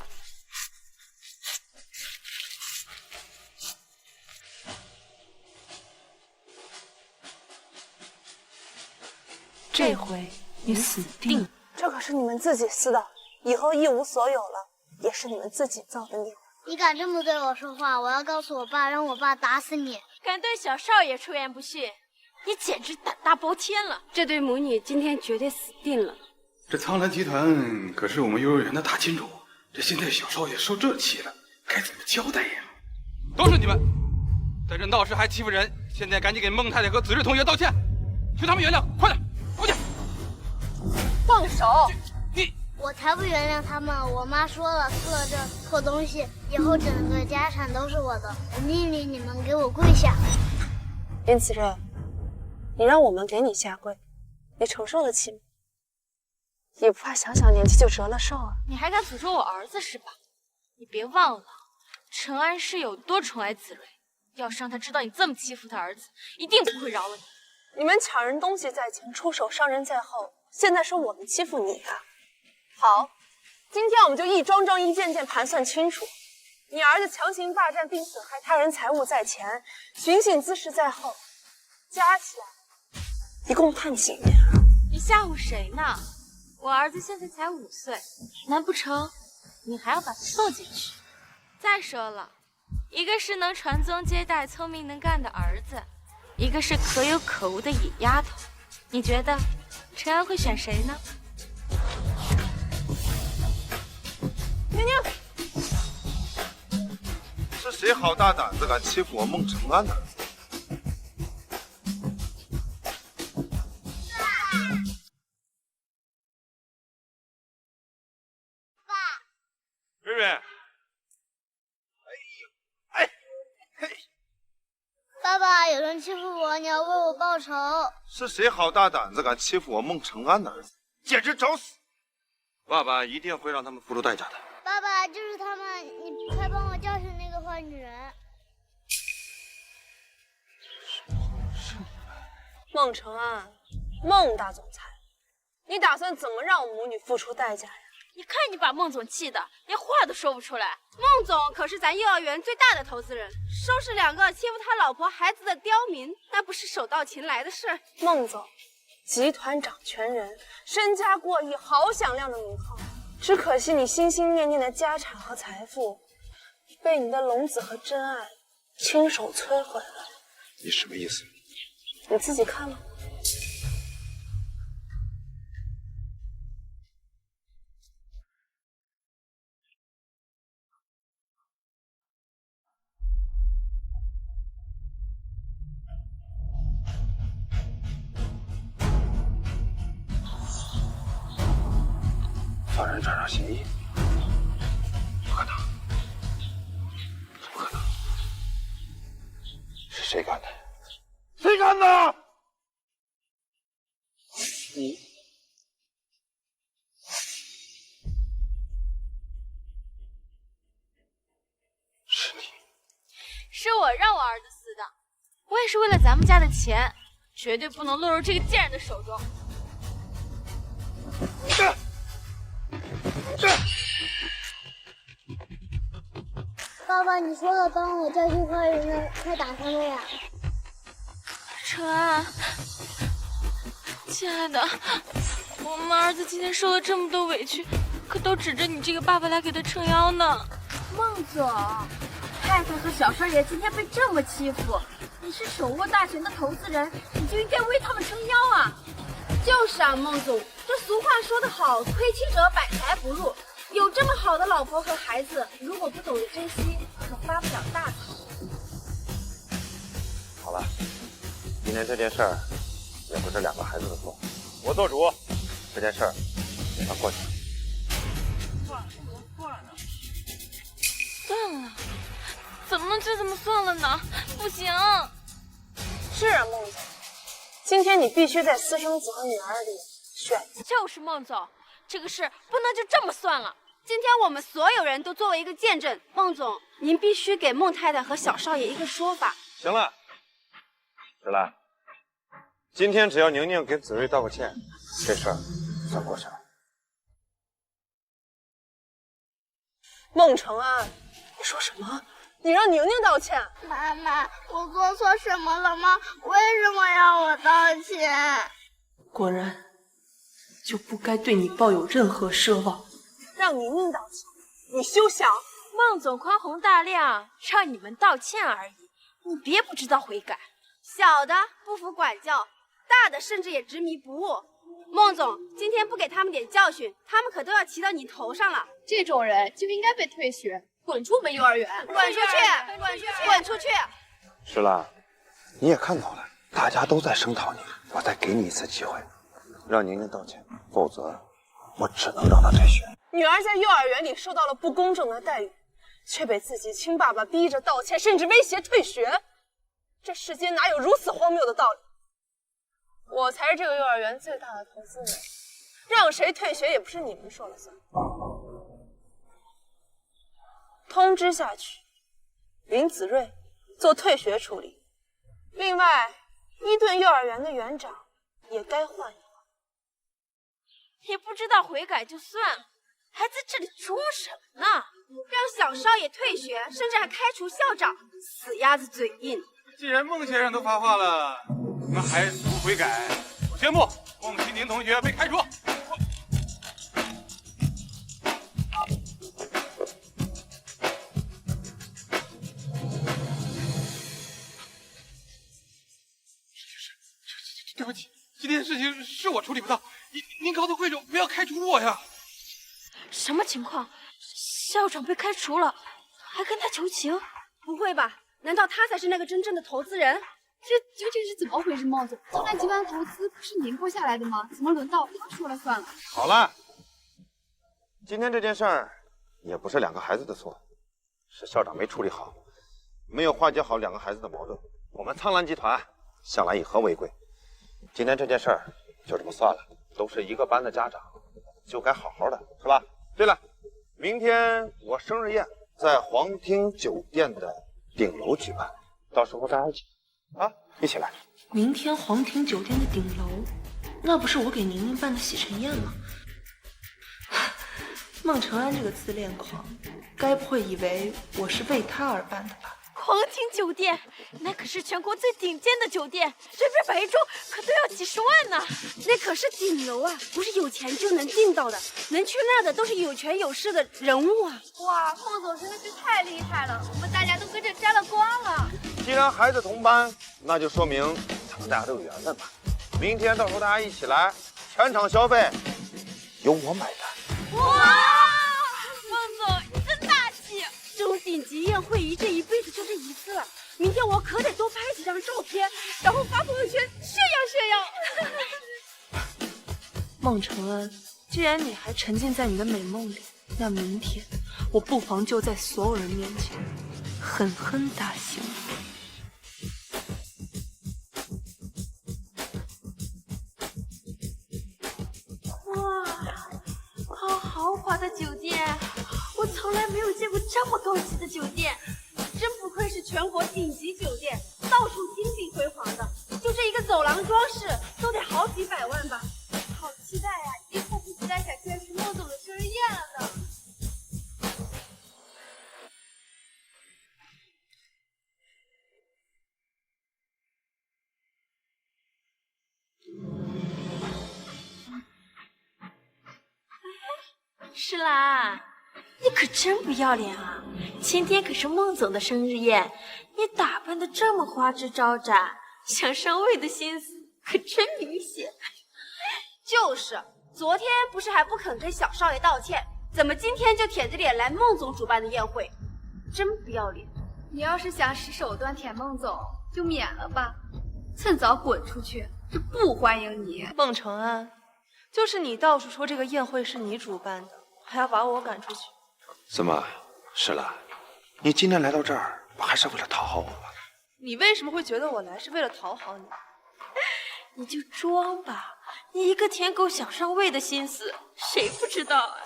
这回你死定了！这可是你们自己撕的，以后一无所有了，也是你们自己造的孽。你敢这么对我说话，我要告诉我爸，让我爸打死你！敢对小少爷出言不逊，你简直胆大包天了！这对母女今天绝对死定了。这苍兰集团可是我们幼儿园的大金主，这现在小少爷受这气了，该怎么交代呀？都是你们，在这闹事还欺负人，现在赶紧给孟太太和子睿同学道歉，求他们原谅，快点，快点！放手！我才不原谅他们！我妈说了，撕了这破东西，以后整个家产都是我的。我命令你们给我跪下！林子睿，你让我们给你下跪，你承受得起吗？也不怕小小年纪就折了寿啊！你还敢诅咒我儿子是吧？你别忘了，陈安是有多宠爱子睿，要是让他知道你这么欺负他儿子，一定不会饶了你。你们抢人东西在前，出手伤人在后，现在说我们欺负你啊！好，今天我们就一桩桩一件件盘算清楚。你儿子强行霸占并损害他人财物在前，寻衅滋事在后，加起来一共判几年啊？你吓唬谁呢？我儿子现在才5岁，难不成你还要把他送进去？再说了，一个是能传宗接代、聪明能干的儿子，一个是可有可无的野丫头，你觉得陈安会选谁呢？宁宁，是谁好大胆子敢欺负我孟承安的？爸，瑞瑞，爸爸，有人敢欺负我，你要为我报仇。是谁好大胆子敢欺负我孟承安的儿子？简直找死！爸爸一定会让他们付出代价的。爸爸，就是他们，你快帮我叫醒那个坏女人。孟承安，孟大总裁，你打算怎么让我母女付出代价呀？你看你把孟总气的连话都说不出来。孟总可是咱幼儿园最大的投资人，收拾2个欺负他老婆孩子的刁民，那不是手到擒来的事。孟总，集团掌权人，身家过亿，好响亮的名号。只可惜你心心念念的家产和财富，被你的龙子和真爱亲手摧毁了。你什么意思？你自己看吧。放人船上协议？不可能，不可能！是谁干的？谁干的？你。是你。是我让我儿子死的，我也是为了咱们家的钱，绝对不能落入这个贱人的手中。爸爸，你说了帮我教训坏人的，快打他们呀！承安，亲爱的，我们儿子今天受了这么多委屈，可都指着你这个爸爸来给他撑腰呢。孟总，太太和小少爷今天被这么欺负，你是手握大权的投资人，你就应该为他们撑腰啊！就是啊，孟总，这俗话说得好，亏妻者百财不入。有这么好的老婆和孩子，如果不懂得珍惜，可发不了大财。好了，今天这件事儿也不是2个孩子的错，我做主，这件事儿给他过去。算了，怎么能就这么算了呢？不行。是啊，孟总，今天你必须在私生子和女儿里选。就是孟总，这个事不能就这么算了。今天我们所有人都作为一个见证，孟总，您必须给孟太太和小少爷一个说法。行了，芷兰，今天只要宁宁给子睿道个歉，这事儿算过去了。孟承安，你说什么？你让宁宁道歉？妈妈，我做错什么了吗？为什么要我道歉？果然，就不该对你抱有任何奢望。让宁宁道歉，你休想！孟总宽宏大量，让你们道歉而已，你别不知道悔改。小的不服管教，大的甚至也执迷不悟。孟总，今天不给他们点教训，他们可都要骑到你头上了。这种人就应该被退学，滚出我们幼儿园！滚出去！滚出去！滚出去！芷兰，你也看到了，大家都在声讨你，我再给你一次机会，让宁宁道歉，否则我只能让她退学。女儿在幼儿园里受到了不公正的待遇，却被自己亲爸爸逼着道歉，甚至威胁退学。这世间哪有如此荒谬的道理？我才是这个幼儿园最大的投资人，让谁退学也不是你们说了算。通知下去，林子睿做退学处理。另外，伊顿幼儿园的园长也该换一换。也不知道悔改就算了，还在这里装什么呢？让小少爷退学，甚至还开除校长，死鸭子嘴硬。既然孟先生都发话了，你们还死不悔改，我宣布孟西宁同学被开除。对不起，今天事情是我处理不当，您告诉会长不要开除我呀。什么情况？校长被开除了，还跟他求情？不会吧？难道他才是那个真正的投资人？这究竟是怎么回事，孟总？江南集团投资不是您拨下来的吗？怎么轮到他说了算了？好了，今天这件事儿也不是2个孩子的错，是校长没处理好，没有化解好2个孩子的矛盾。我们苍兰集团向来以和为贵，今天这件事儿就这么算了，都是一个班的家长，就该好好的，是吧？对了，明天我生日宴在皇庭酒店的顶楼举办，到时候大家一起来。明天皇庭酒店的顶楼，那不是我给宁宁办的喜晨宴吗？孟承安这个自恋狂，该不会以为我是为他而办的吧？皇庭酒店，那可是全国最顶尖的酒店，随便摆一桌可都要几十万呢。那可是顶楼啊，不是有钱就能订到的，能去那儿的都是有权有势的人物啊！哇，孟总真的是太厉害了，我们大家都跟着沾了光了。既然孩子同班，那就说明咱们大家都有缘分吧。明天到时候大家一起来，全场消费由我买单。哇，孟总你真大气！这种顶级宴会仪，这一辈子就这一次了。明天我可得多拍几张照片，然后发朋友圈炫耀炫耀。孟承安，既然你还沉浸在你的美梦里，那明天我不妨就在所有人面前狠狠打醒你。哇，好豪华的酒店，我从来没有见过这么高级的酒店。真不愧是全国顶级酒店，到处金碧辉煌的，就这一个走廊装饰都得好几百万吧。好期待呀，已经迫不及待想去吃孟总的生日宴了呢。诗兰，你可真不要脸啊！今天可是孟总的生日宴，你打扮的这么花枝招展，想上位的心思可真明显。就是，昨天不是还不肯跟小少爷道歉，怎么今天就舔着脸来孟总主办的宴会？真不要脸！你要是想使手段舔孟总，就免了吧，趁早滚出去，这不欢迎你。孟承安，就是你到处说这个宴会是你主办的，还要把我赶出去。怎么，诗兰，你今天来到这儿，不还是为了讨好我吗？你为什么会觉得我来是为了讨好你？你就装吧，你一个舔狗想上位的心思，谁不知道啊？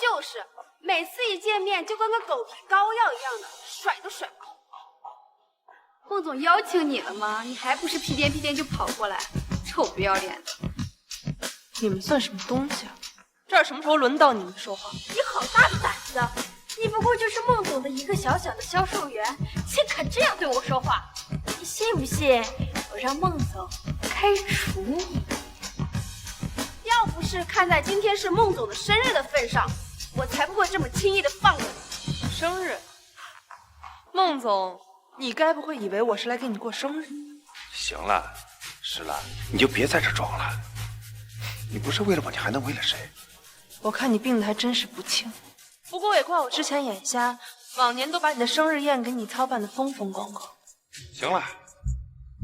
就是，每次一见面就跟个狗皮膏药一样的，甩都甩不开。孟总邀请你了吗？你还不是屁颠屁颠就跑过来，臭不要脸的！你们算什么东西啊？这儿什么时候轮到你们说话？你好大的胆子！你不过就是孟总的一个小小的销售员，竟敢这样对我说话！你信不信我让孟总开除你？要不是看在今天是孟总的生日的份上，我才不会这么轻易的放过你。生日？孟总，你该不会以为我是来给你过生日？行了，诗兰，你就别在这装了。你不是为了我，你还能为了谁？我看你病得还真是不轻，不过也怪我之前眼瞎，往年都把你的生日宴给你操办的风风光光。行了，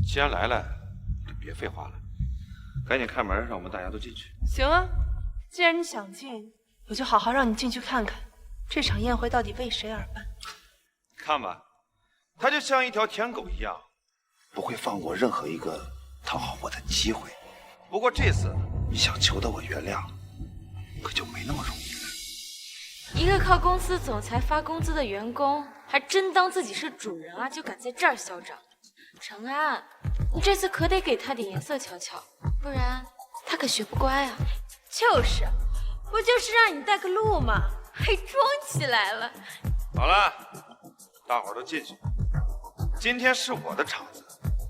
既然来了，就别废话了，赶紧开门，让我们大家都进去。行啊，既然你想进，我就好好让你进去看看，这场宴会到底为谁而办。看吧，他就像一条舔狗一样，不会放过任何一个讨好我的机会。不过这次你想求得我原谅，可就没那么容易了。一个靠公司总裁发工资的员工，还真当自己是主人啊，就敢在这儿嚣张。承安，你这次可得给他点颜色瞧瞧，不然他可学不乖啊。就是，不就是让你带个路吗？还装起来了。好了，大伙儿都进去。今天是我的场子，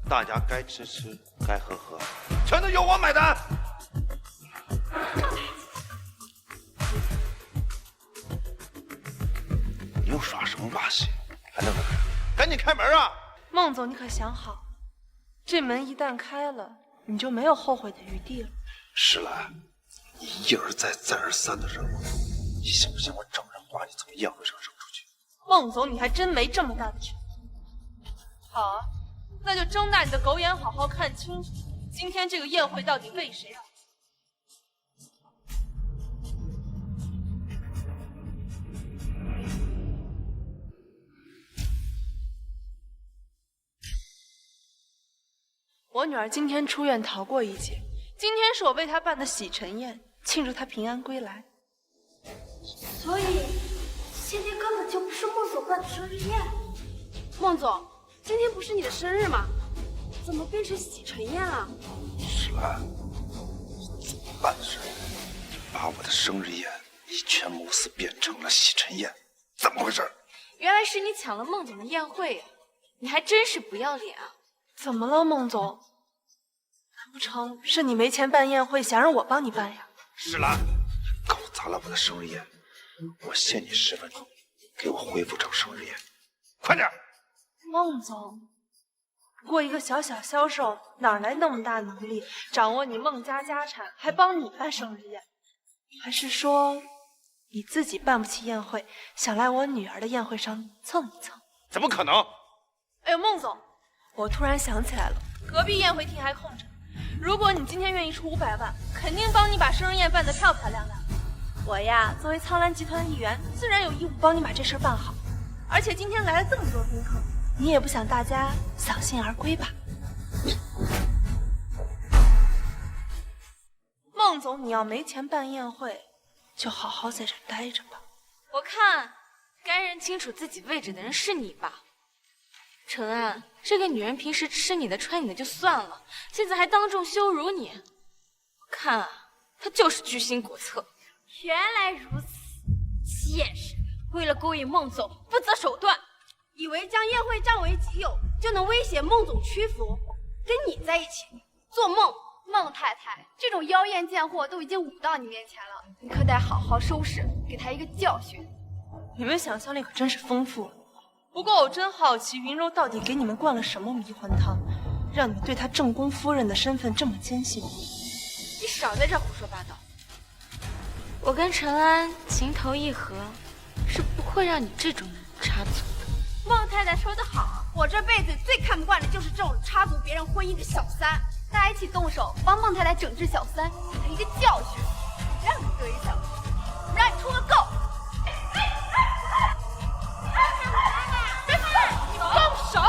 大家该吃吃，该喝喝，全都由我买单。你又耍什么把戏？还愣着干啥？赶紧开门啊！孟总，你可想好，这门一旦开了，你就没有后悔的余地了。诗兰，你一而再再而三的惹我，你信不信我找人把你从宴会上扔出去？孟总，你还真没这么大的权。好啊，那就睁大你的狗眼，好好看清楚，今天这个宴会到底为谁而办。我女儿今天出院逃过一劫，今天是我为她办的洗尘宴，庆祝她平安归来。所以今天根本就不是孟总办的生日宴。孟总，今天不是你的生日吗？怎么变成洗尘宴了？石兰，怎么办的事？把我的生日宴以权谋私变成了洗尘宴，怎么回事？原来是你抢了孟总的宴会呀！你还真是不要脸啊！怎么了，孟总？难不成是你没钱办宴会，想让我帮你办呀？石兰，搞砸了我的生日宴，我限你10分钟，给我恢复成生日宴，快点！孟总，不过一个小小销售，哪来那么大能力掌握你孟家家产，还帮你办生日宴？还是说你自己办不起宴会，想来我女儿的宴会上蹭一蹭？怎么可能？哎呦，孟总，我突然想起来了，隔壁宴会厅还空着，如果你今天愿意出500万，肯定帮你把生日宴办得漂漂亮亮。我呀，作为苍兰集团的一员，自然有义务帮你把这事办好。而且今天来了这么多宾客，你也不想大家扫兴而归吧？孟总，你要没钱办宴会，就好好在这待着吧。我看该认清楚自己位置的人是你吧。陈安，这个女人平时吃你的穿你的就算了，现在还当众羞辱你，我看啊，她就是居心叵测。原来如此，妾室为了勾引孟总不择手段，以为将宴会占为己有就能威胁孟总屈服，跟你在一起做梦。孟太太，这种妖艳贱货都已经舞到你面前了，你可得好好收拾，给她一个教训。你们想象力可真是丰富了。不过我真好奇，云柔到底给你们灌了什么迷魂汤，让你们对她正宫夫人的身份这么坚信？你少在这胡说八道。我跟陈安情投意合，是不会让你这种人插足的。孟太太说得好，我这辈子最看不惯的就是这种插足别人婚姻的小三。大家一起动手，帮孟太太整治小三，给她一个教训，让你得意想不起，让你出个够！你放手！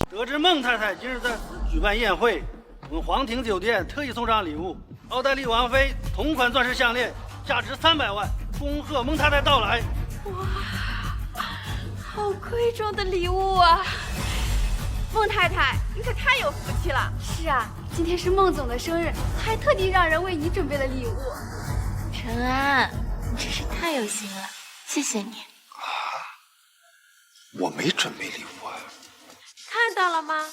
得知孟太太今日在此举办宴会，我们皇庭酒店特意送上礼物，奥黛丽王妃同款钻石项链，价值300万，恭贺孟太太到来。哇！好贵重的礼物啊！孟太太，你可太有福气了。是啊，今天是孟总的生日，还特地让人为你准备了礼物。陈安，你真是太有心了，谢谢你。我没准备礼物啊。看到了吗？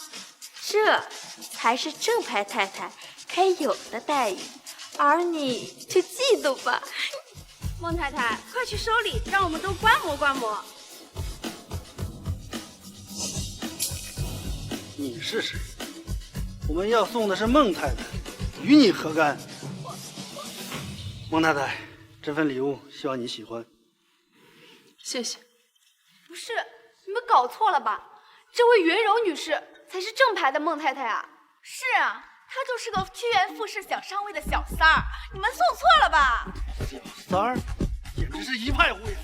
这才是正牌太太该有的待遇，而你就嫉妒吧。孟太太，快去收礼，让我们都观摩观摩。你是谁？我们要送的是孟太太，与你何干？孟太太，这份礼物希望你喜欢。谢谢。不是，你们搞错了吧？这位云柔女士才是正牌的孟太太啊！是啊，她就是个趋炎附势、想上位的小三儿，你们送错了吧？小三儿，简直是一派胡言。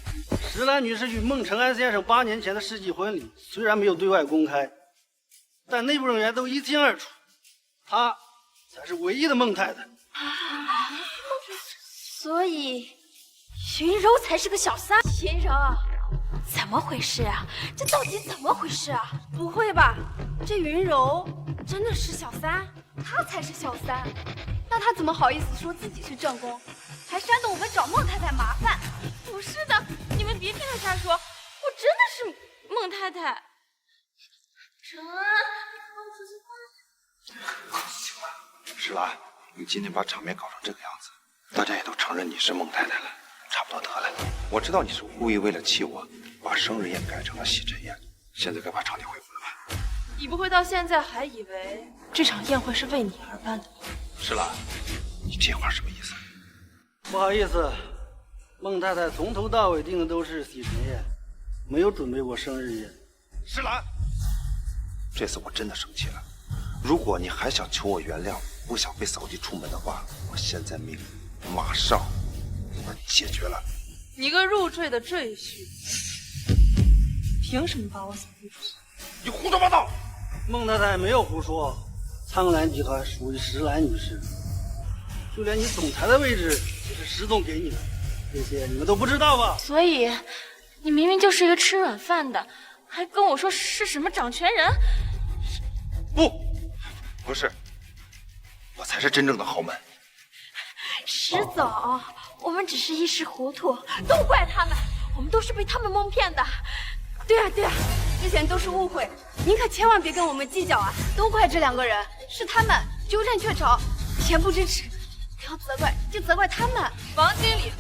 石兰女士与孟承安先生8年前的世纪婚礼，虽然没有对外公开，但内部人员都一清二楚，她才是唯一的孟太太。所以，云柔才是个小三。云柔，怎么回事啊？这到底怎么回事啊？不会吧？这云柔真的是小三？她才是小三，那她怎么好意思说自己是正宫，还煽动我们找孟太太麻烦？不是的，你们别听她瞎说，我真的是孟太太。陈安，行了，石兰，你今天把场面搞成这个样子，大家也都承认你是孟太太了，差不多得了。我知道你是故意为了气我，把生日宴改成了洗尘宴，现在该把场地恢复了吧？你不会到现在还以为这场宴会是为你而办的吧？石兰，你这话什么意思？不好意思，孟太太从头到尾订的都是洗尘宴，没有准备过生日宴。石兰，这次我真的生气了。如果你还想求我原谅，不想被扫地出门的话，我现在命令马上把你解决了。你个入赘的赘婿，凭什么把我扫地出门？你胡说八道！孟太太没有胡说，苍兰集团属于石兰女士，就连你总裁的位置也是石总给你的，这些你们都不知道吧？所以，你明明就是一个吃软饭的，还跟我说是什么掌权人？不是，我才是真正的豪门。石总，我们只是一时糊涂，都怪他们，我们都是被他们蒙骗的。对啊，之前都是误会，您可千万别跟我们计较啊！都怪这2个人，是他们鸠占鹊巢，恬不知耻。要责怪就责怪他们。王经理，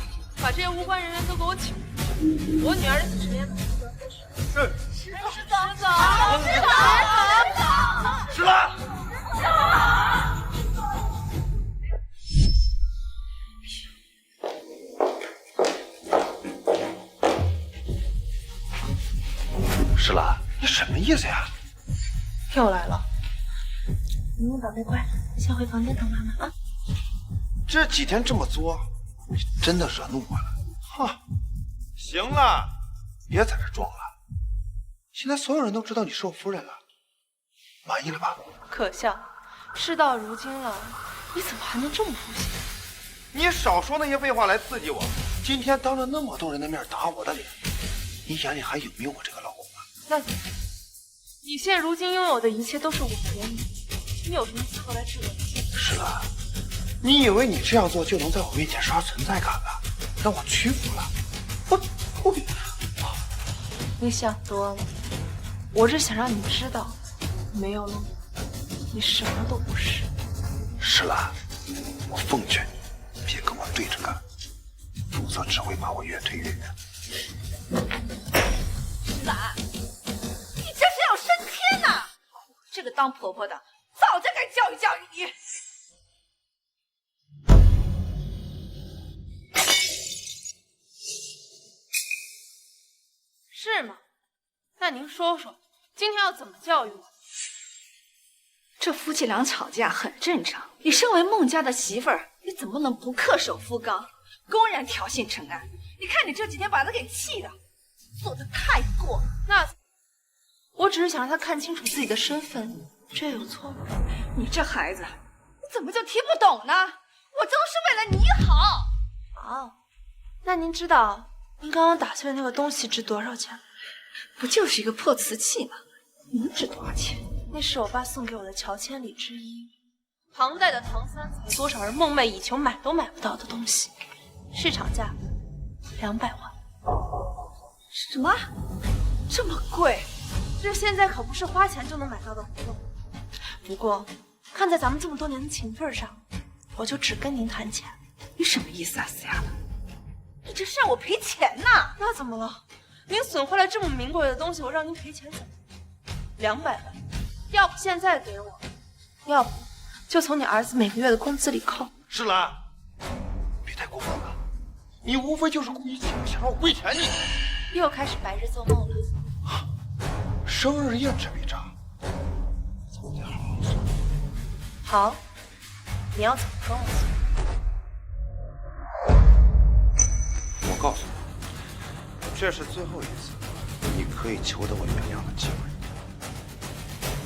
把这些无关人员都给我请出去。我女儿的洗钱是。石总，石兰。石兰，你什么意思呀？又来了。你宝贝乖，先回房间等妈妈啊。这几天这么作，你真的惹怒我了。哈，行了，别在这装了。现在所有人都知道你是我夫人了，满意了吧？可笑，事到如今了，你怎么还能这么不行？你少说那些废话来刺激我。今天当着那么多人的面打我的脸，你眼里还有没有我这个老公啊？那你现如今拥有的一切都是我给你，你有什么资格来质问？是了，你以为你这样做就能在我面前刷存在感了，让我屈服了？你想多了，我只想让你知道，没有了我，你什么都不是。石兰，我奉劝你，别跟我对着干，否则只会把我越推越远。石兰，你这是要升天呐！这个当婆婆的，早就该教育教育你。是吗？那您说说，今天要怎么教育我？这夫妻俩吵架很正常，你身为孟家的媳妇儿，你怎么能不恪守妇纲，公然挑衅陈安？你看你这几天把他给气的，做的太过。那我只是想让他看清楚自己的身份，这有错吗？你这孩子，你怎么就听不懂呢？我都是为了你好。哦，那您知道您刚刚打碎的那个东西值多少钱？不就是一个破瓷器吗？能值多少钱？那是我爸送给我的乔千里之一，唐代的唐三彩，多少人梦寐以求买都买不到的东西，市场价200万。什么？这么贵？这现在可不是花钱就能买到的活动。不过，看在咱们这么多年的情分上，我就只跟您谈钱。你什么意思啊，死丫头？你这是让我赔钱呐？那怎么了？您损坏了这么名贵的东西，我让您赔钱怎么？200万，要不现在给我，要不就从你儿子每个月的工资里扣。石兰，别太过分了，你无非就是故意想让我跪舔你。又开始白日做梦了。生日宴这笔账，咱们得好好算。好，你要怎么跟我算？我告诉你，这是最后一次你可以求得我原谅的机会。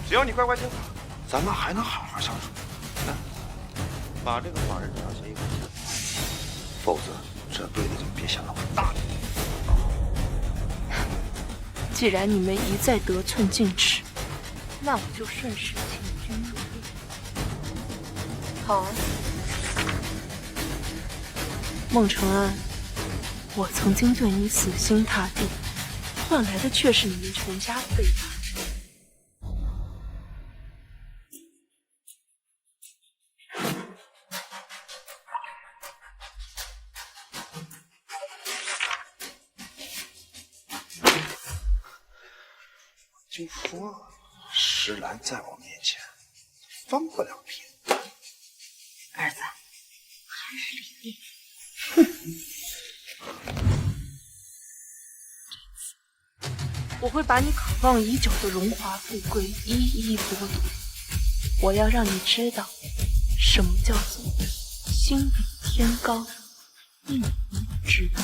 只要你乖乖听话，咱们还能好好相处。来，把这个法人条协议给签，否则这辈子就别想让我大你。既然你们一再得寸进尺，那我就顺势请君入瓮。好啊，孟承安，我曾经对你死心塌地，换来的却是你们全家的背叛。就说石兰在我面前翻不了篇。儿子，还是理你。我会把你渴望已久的荣华富贵一一剥夺。我要让你知道，什么叫做心比天高，一米之遥。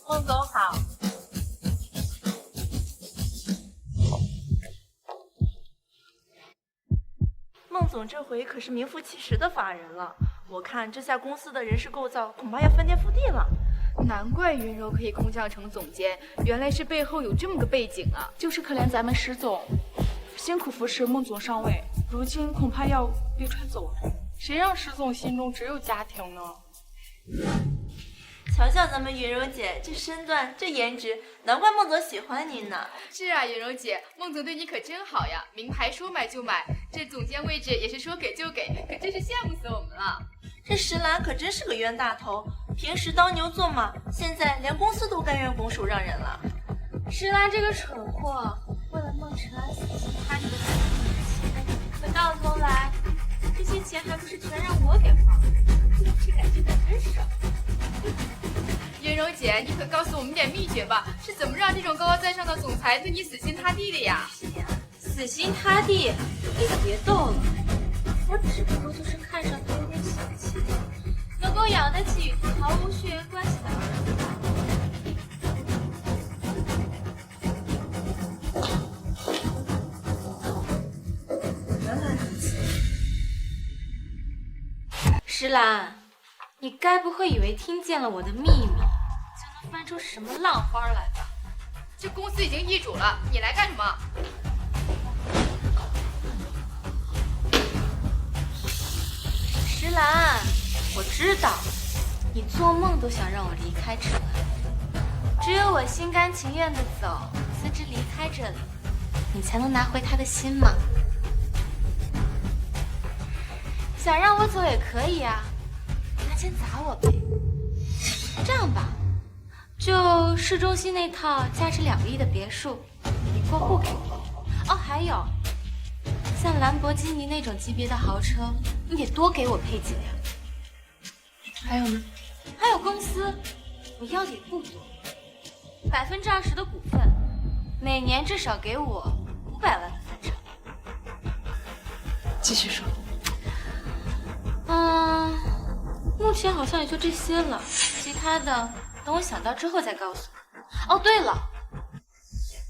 孟总好。孟总这回可是名副其实的法人了，我看这下公司的人事构造恐怕要翻天覆地了。难怪云柔可以空降成总监，原来是背后有这么个背景啊！就是可怜咱们石总，辛苦扶持孟总上位，如今恐怕要被踹走了。谁让石总心中只有家庭呢？瞧瞧咱们云柔姐这身段，这颜值，难怪孟总喜欢您呢。是啊，云柔姐，孟总对你可真好呀！名牌说买就买，这总监位置也是说给就给，可真是羡慕死我们了。这石兰可真是个冤大头，平时当牛做马，现在连公司都甘愿拱手让人了。石兰这个蠢货，为了孟晨安死心塌地的钱，可到头来，这些钱还不是全让我给花了，这感觉可真爽。云柔姐，你可告诉我们点秘诀吧，是怎么让这种高高在上的总裁对你死心塌地的呀？死心塌地，别逗了，我只不过就是看上他有点小气，能够养得起与他毫无血缘关系的儿子。原来如此。石兰，你该不会以为听见了我的秘密，就能翻出什么浪花来吧？这公司已经易主了，你来干什么？石兰，我知道，你做梦都想让我离开这里，只有我心甘情愿的走，辞职离开这里，你才能拿回他的心嘛。想让我走也可以啊，拿钱砸我呗。这样吧，就市中心那套价值2个亿的别墅，你过户给我。哦，还有，像兰博基尼那种级别的豪车，你得多给我配几辆。还有呢？还有公司，我要的也不多，20%的股份，每年至少给我500万的分成。继续说。目前好像也就这些了，其他的等我想到之后再告诉你。哦，对了，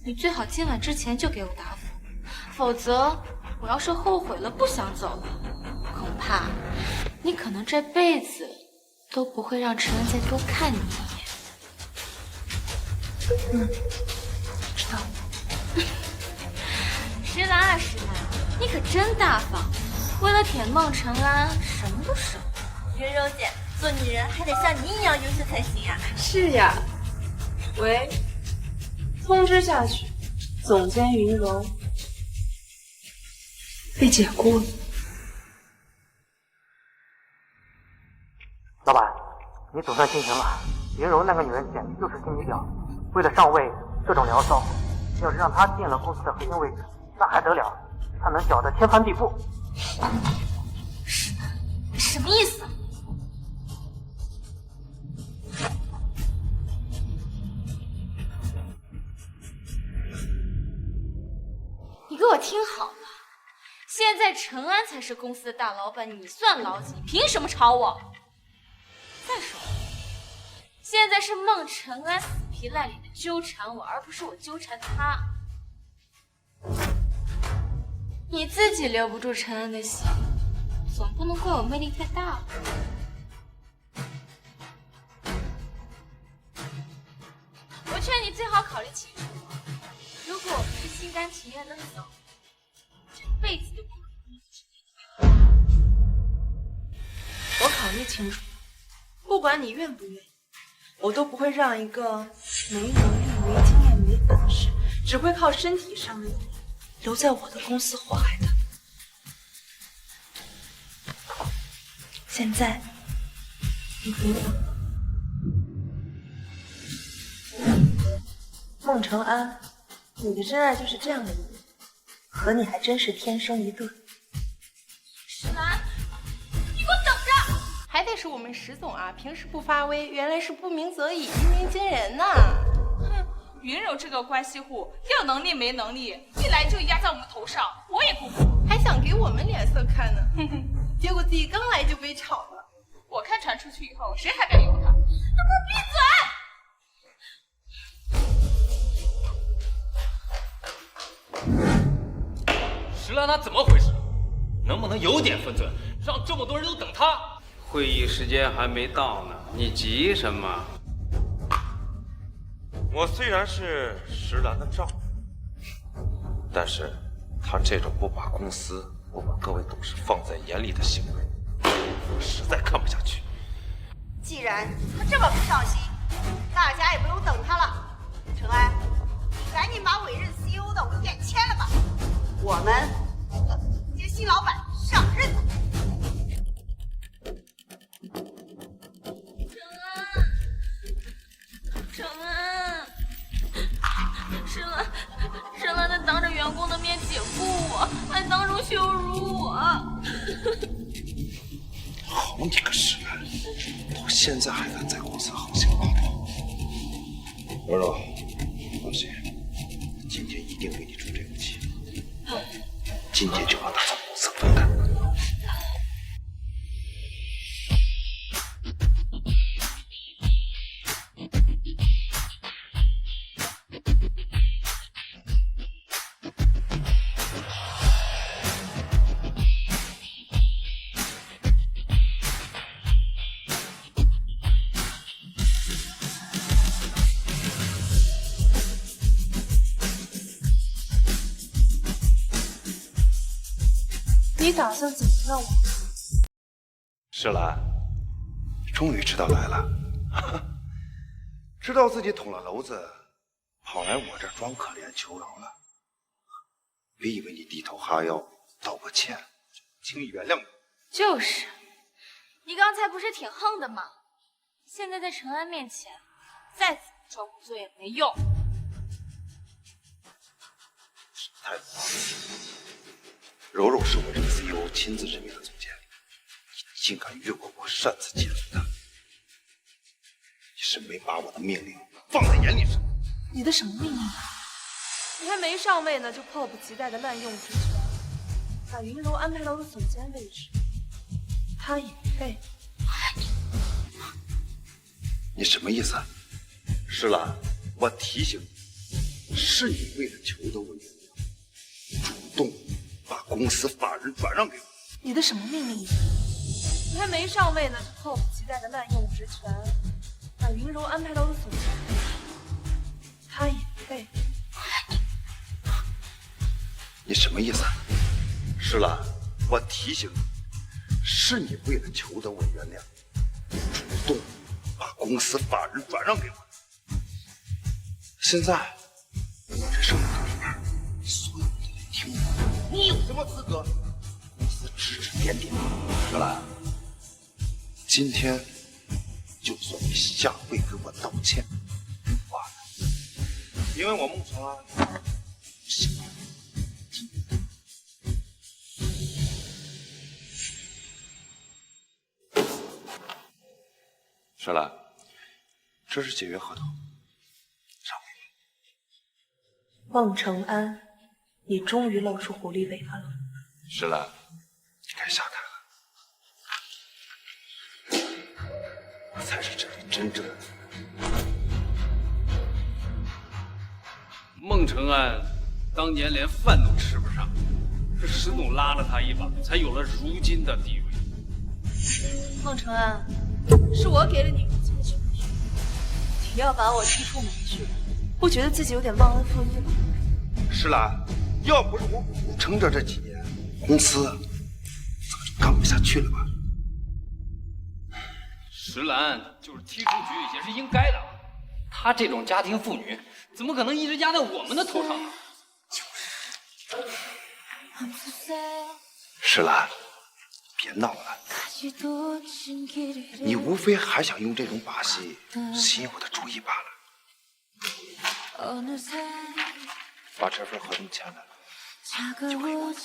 你最好今晚之前就给我答复，否则我要是后悔了不想走了，恐怕你可能这辈子都不会让陈恩再多看你一眼。知道了。石兰啊石兰，你可真大方，为了舔孟晨安什么都舍。云柔姐，做女人还得像你一样优秀才行呀。是呀。喂，通知下去，总监云柔被解雇了。老板，你总算心情了。云柔那个女人简直就是心机婊，为了上位各种聊骚，要是让她进了公司的核心位置，那还得了？她能搅得天翻地覆。什么意思？你给我听好了，现在陈安才是公司的大老板，你算老几？凭什么吵我？再说了，现在是孟晨安死皮赖脸的纠缠我，而不是我纠缠他。你自己留不住陈安的心，总不能怪我魅力太大了。我劝你最好考虑清楚，如果我不是心甘情愿的走，这辈子都不可能一起。我考虑清楚，不管你愿不愿意，我都不会让一个没能力、没经验、没本事，只会靠身体上的你留在我的公司祸害的。现在，你回答。孟承安，你的真爱就是这样的女人，和你还真是天生一对。石兰，你给我等着！还得是我们石总啊，平时不发威，原来是不鸣则已，一鸣惊人呐！哼，云柔这个关系户，要能力没能力，一来就压在我们头上，我也不服，还想给我们脸色看呢。哼哼，结果自己刚来就被炒了。我看传出去以后，谁还敢用他？你给我闭嘴！石兰他怎么回事？能不能有点分寸，让这么多人都等他？会议时间还没到呢，你急什么？我虽然是石兰的丈夫，但是他这种不把公司、不把各位董事放在眼里的行为，我实在看不下去。既然他这么不上心，大家也不用等他了。陈安，你赶紧把委任 CEO 的文件签了吧，我们接新老板上任了。程安，石兰他当着员工的面解雇我，还当众羞辱我。好你个石兰，到现在还敢在公司横行霸道。柔柔，放心，今天一定为你出这口气。今天就让他从公司滚蛋。你打算怎么让我？石兰，终于知道来了，知道自己捅了娄子，跑来我这儿装可怜求饶了。别以为你低头哈腰道个歉就轻易原谅你。就是，你刚才不是挺横的吗？现在在陈安面前，再怎么装不做也没用。太不好了，柔柔是我这个 CEO 亲自任命的总监，你竟敢越过我，擅自解除他，你是没把我的命令放在眼里是吗？你的什么命令？你还没上位呢，就迫不及待的滥用职权，把云柔安排到了总监位置，他也配？你什么意思？石兰，我提醒你，是你为了求得我原谅，主动把公司法人转让给我。你的什么命令？你还没上位呢，就迫不及待的滥用职权，把云柔安排到了总监位置，他也配？你什么意思？石兰，我提醒你，是你为了求得我原谅，主动把公司法人转让给我。现在我这上面的事儿，所有人都得听我。你有什么资格公司指指点点？石兰，今天就算你下跪给我道歉，不管，因为我孟长安不行。石兰，这是解约合同，上孟承安，你终于露出狐狸尾巴了。石兰，你该下台了，我才是这里真正的。孟承安当年连饭都吃不上，是石董拉了他一把，才有了如今的地位。孟承安，是我给了你如今的权利，你要把我踢出门去，不觉得自己有点忘恩负义吗？石兰，要不是我苦撑着这几年，公司早就干不下去了吧？石兰就是踢出局也是应该的，她这种家庭妇女怎么可能一直压在我们的头上呢？石兰，别闹了，你无非还想用这种把戏吸引我的注意罢了。把这份合同签了，就可以过走。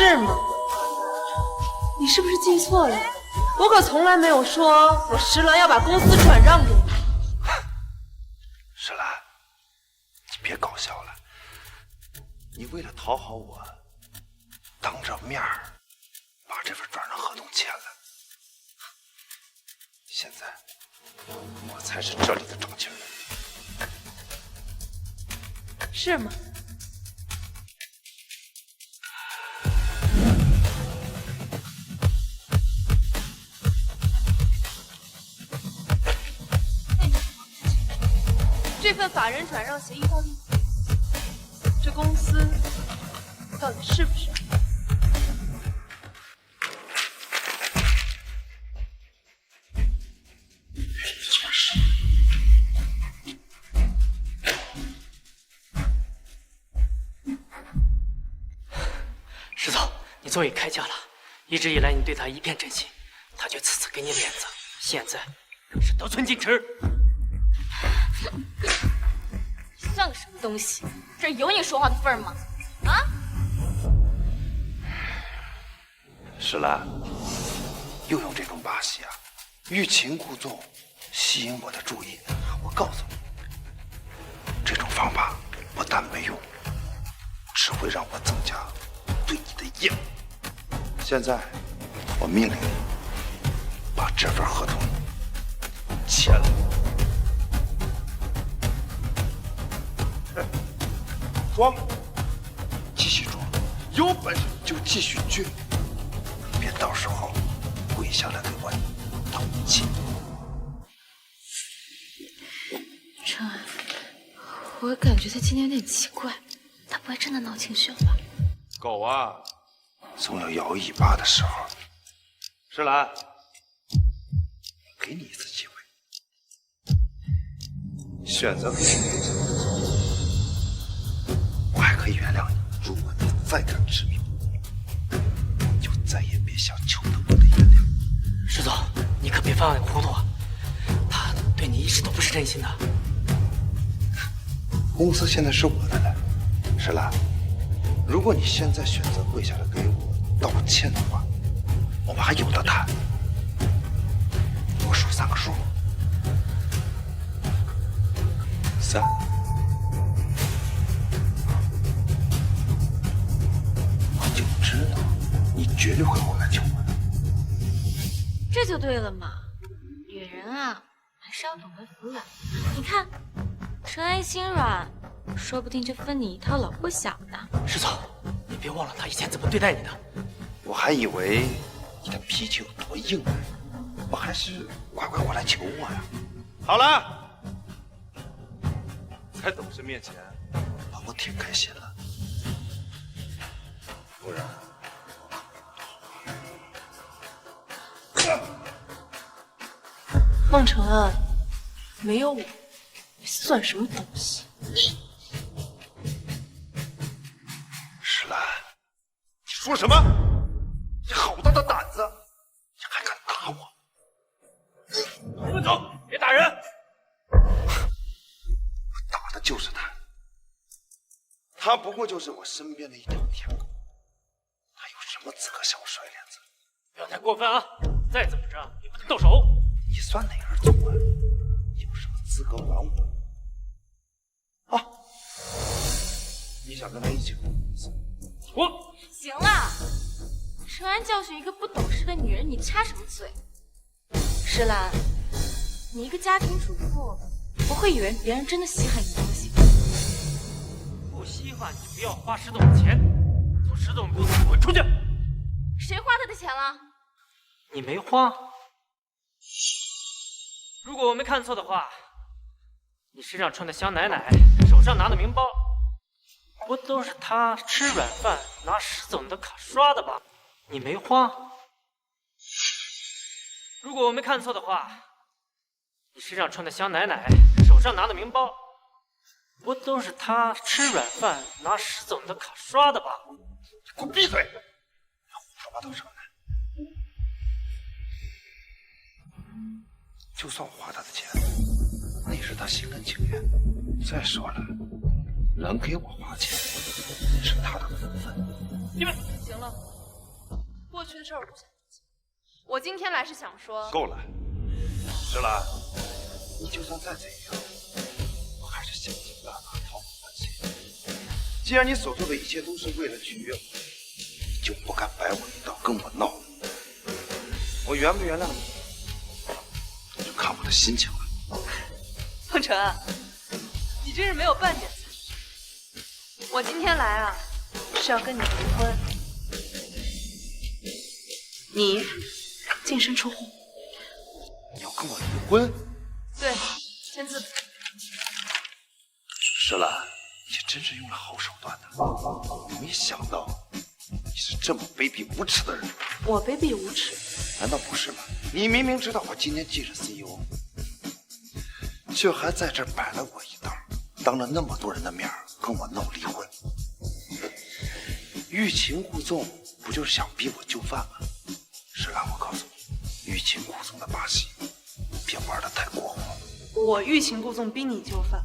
是吗？你是不是记错了？我可从来没有说我石兰要把公司转让给你。石兰，你别搞笑了。你为了讨好我，当着面儿把这份转让合同签了。现在我才是这里的掌权人。是吗？这份法人转让协议到底这公司到底是不是？石头，你终于开价了。一直以来你对他一片真心，他却次次给你脸子，现在更是得寸进尺。算个什么东西？这有你说话的份儿吗？啊！石兰，又用这种把戏啊，欲擒故纵，吸引我的注意。我告诉你，这种方法不但没用，只会让我增加对你的厌恶。现在，我命令你把这份合同签了。装，继续装，有本事就继续倔，别到时候跪下来给我道歉。陈安，我感觉他今天有点奇怪，他不会真的闹情绪了吧？狗啊，总有摇尾巴的时候。石兰，给你一次机会，选择给你。我还可以原谅你，如果你再敢执迷不悟，就再也别想求得我的原谅。石总，你可别犯糊涂啊！他对你一直都不是真心的。公司现在是我的了，石兰，如果你现在选择跪下来给我道歉的话，我们还有的谈。我数3个数：3。就知道你绝对会回来救我的。这就对了嘛，女人啊，还是要懂得服软。你看，陈安心软，说不定就分你一套老不小的。石总，你别忘了他以前怎么对待你的。我还以为你的脾气有多硬呢，我还是乖乖过来求我呀。好了，在董事面前把我挺开心了。不然，孟承恩，没有我，你算什么东西？石兰，你说什么？你好大的胆子！你还敢打我？混走，别打人！我打的就是他，他不过就是我身边的一条舔狗。什么资格向我甩脸子？不要太过分啊！再怎么着也不能动手。你算哪根葱啊？有什么资格管我？啊！你想跟他一起混公司？我行了，陈安教训一个不懂事的女人，你插什么嘴？石兰，你一个家庭主妇，不会以为别人真的稀罕你东西。不稀罕就不要花石总的钱，从石总公司滚出去！谁花他的钱了？你没花。如果我没看错的话，你身上穿的香奶奶，手上拿的名包，不都是他吃软饭拿石总的卡刷的吧？你没花。如果我没看错的话，你身上穿的香奶奶，手上拿的名包，不都是他吃软饭拿石总的卡刷的吧？给我闭嘴！胡说八道什么呢？就算我花他的钱，那也是他心甘情愿。再说了，能给我花钱是他的福分。你们行了，过去的事儿我不想记。我今天来是想说，够了，石兰，你就算再怎样，我还是想尽办法讨好欢喜。既然你所做的一切都是为了取悦我，你就不该摆我一道，跟我闹。我原不原谅你，就看我的心情了。凤成，你真是没有半点残忍。我今天来啊，是要跟你离婚。你净身出户。你要跟我离婚？对，签字。石兰，你真是用了好手段的。我没想到你是这么卑鄙无耻的人。我卑鄙无耻？难道不是吗？你明明知道我今天既是 CEO， 却还在这摆了我一道，当着那么多人的面跟我闹离婚，欲擒故纵，不就是想逼我就范吗？石兰，我告诉你，欲擒故纵的把戏别玩得太过火。我欲擒故纵逼你就范，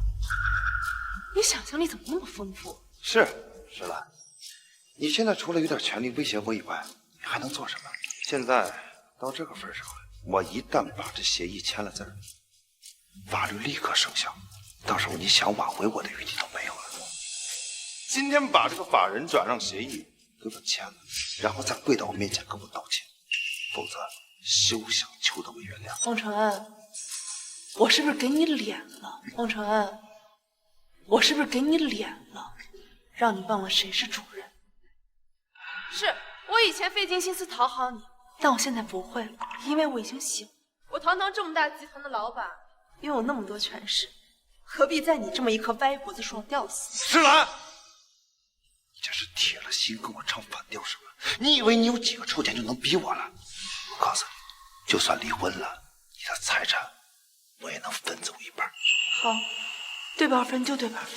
你想象力怎么那么丰富？是石兰，你现在除了有点权力威胁我以外，你还能做什么？现在到这个份上了，我一旦把这协议签了字，法律立刻生效，到时候你想挽回我的余地都没有了。今天把这个法人转让协议给我签了，然后再跪到我面前跟我道歉，否则休想求得我原谅。孟承恩，我是不是给你脸了？孟承恩，我是不是给你脸了？让你忘了谁是主人？是我以前费尽心思讨好你，但我现在不会了，因为我已经醒了。我堂堂这么大集团的老板，拥有那么多权势，何必在你这么一棵歪脖子树上吊死？石兰，你这是铁了心跟我唱反调是吧？你以为你有几个臭钱就能逼我了？我告诉你，就算离婚了，你的财产我也能分走一半。好，对半分就对半分。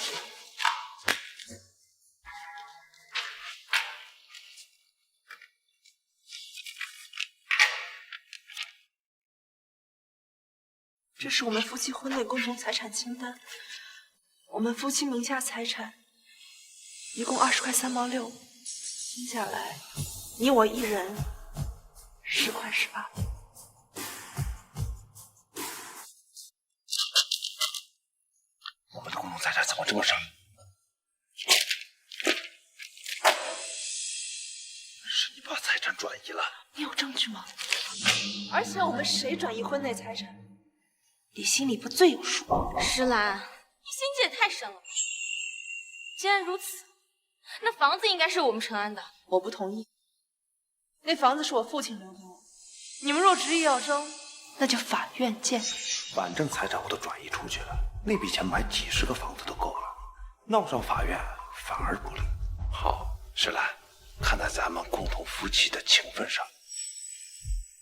这是我们夫妻婚内共同财产清单，我们夫妻名下财产一共20块3毛6，听下来，你我一人10块18。我们的共同财产怎么这么少？是你把财产转移了？你有证据吗？而且我们谁转移婚内财产，你心里不最有数？石兰，你心机也太深了。既然如此，那房子应该是我们陈安的。我不同意，那房子是我父亲留给我。你们若执意要争，那就法院见。反正财产我都转移出去了，那笔钱买几10个房子都够了，闹上法院反而不利。好，石兰，看在咱们共同夫妻的情分上，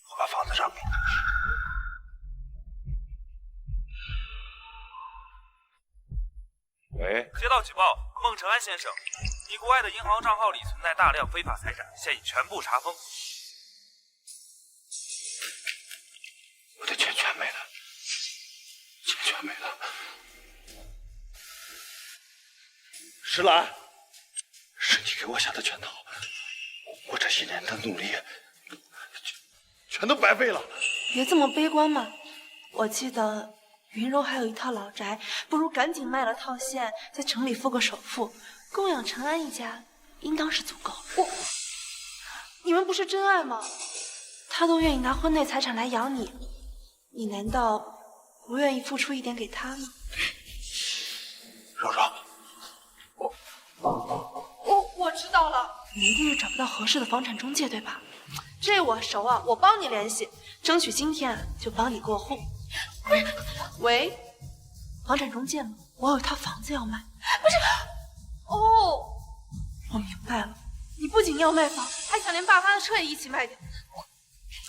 我把房子让给你。喂，接到举报，孟承安先生，你国外的银行账号里存在大量非法财产，现已全部查封。我的钱全没了，钱全没了。石兰，是你给我下的圈套，我这些年的努力全都白费了。别这么悲观嘛，我记得云柔还有一套老宅，不如赶紧卖了套现，在城里付个首付，供养陈安一家，应当是足够。你们不是真爱吗？他都愿意拿婚内财产来养你，你难道不愿意付出一点给他吗？柔柔，我知道了，你一定是找不到合适的房产中介，对吧？这我熟啊，我帮你联系，争取今天就帮你过户。不是，喂，房产中介吗？我有一套房子要卖。不是，哦，我明白了，你不仅要卖房，还想连爸妈的车也一起卖掉。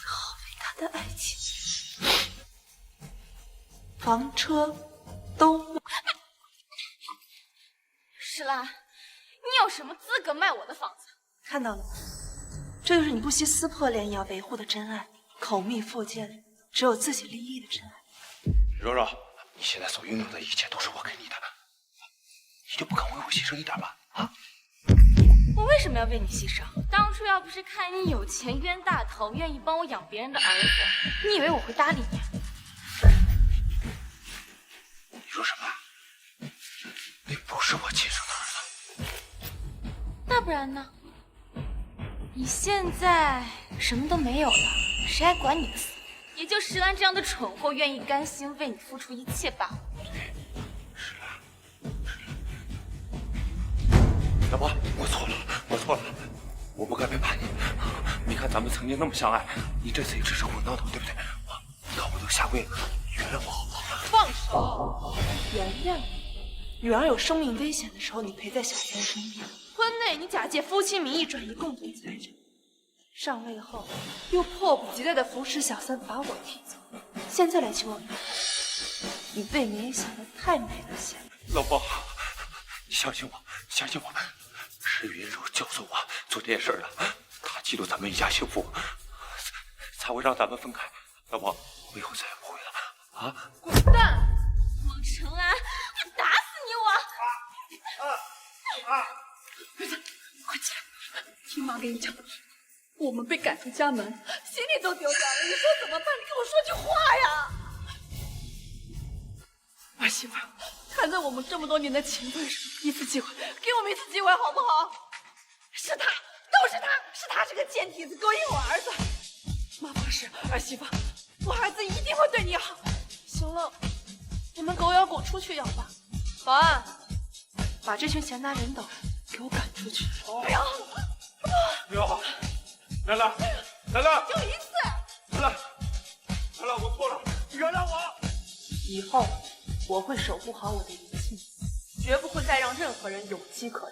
好伟大的爱情，房车都卖。石兰，你有什么资格卖我的房子？看到了吗？这就是你不惜撕破脸也要维护的真爱，口蜜腹剑，只有自己利益的真爱。柔柔，你现在所拥有的一切都是我给你的，你就不肯为我牺牲一点吗？啊？我为什么要为你牺牲？当初要不是看你有钱冤大头，愿意帮我养别人的儿子，你以为我会搭理你？你说什么？你不是我亲生的儿子。那不然呢？你现在什么都没有了，谁还管你的死？也就石兰这样的蠢货愿意甘心为你付出一切罢了。老婆，我错了，我错了，我不该背叛你。你看咱们曾经那么相爱，你这次也只是胡闹闹，对不对？你看我都下跪了，原谅我好不好？放手！原谅你。女儿有生命危险的时候，你陪在小三身边；婚内你假借夫妻名义转移共同财产，上位后又迫不及待地扶持小三把我踢走。现在来求我原谅，你未免也想得太美了些。老婆，你相信我，相信我，是云柔教唆我做这件事的。她嫉妒咱们一家幸福，才会让咱们分开。老婆，我以后再也不会了。啊！滚蛋！孟承安，我打死你！快起来！听妈给你讲，我们被赶出家门，心里都丢掉了。你说怎么办？你跟我说句话呀！儿媳妇，看在我们这么多年的情分上，一次机会，给我们一次机会好不好？是他，都是他，是他这个贱蹄子勾引我儿子。妈发誓，儿媳妇，我儿子一定会对你好。行了，你们狗咬狗出去咬吧。保安，把这群闲杂人等给我赶出去。不要！不要！兰兰，兰兰，就一次！兰兰，兰兰，我错了，原谅我。以后我会守护好我的一切，绝不会再让任何人有机可乘。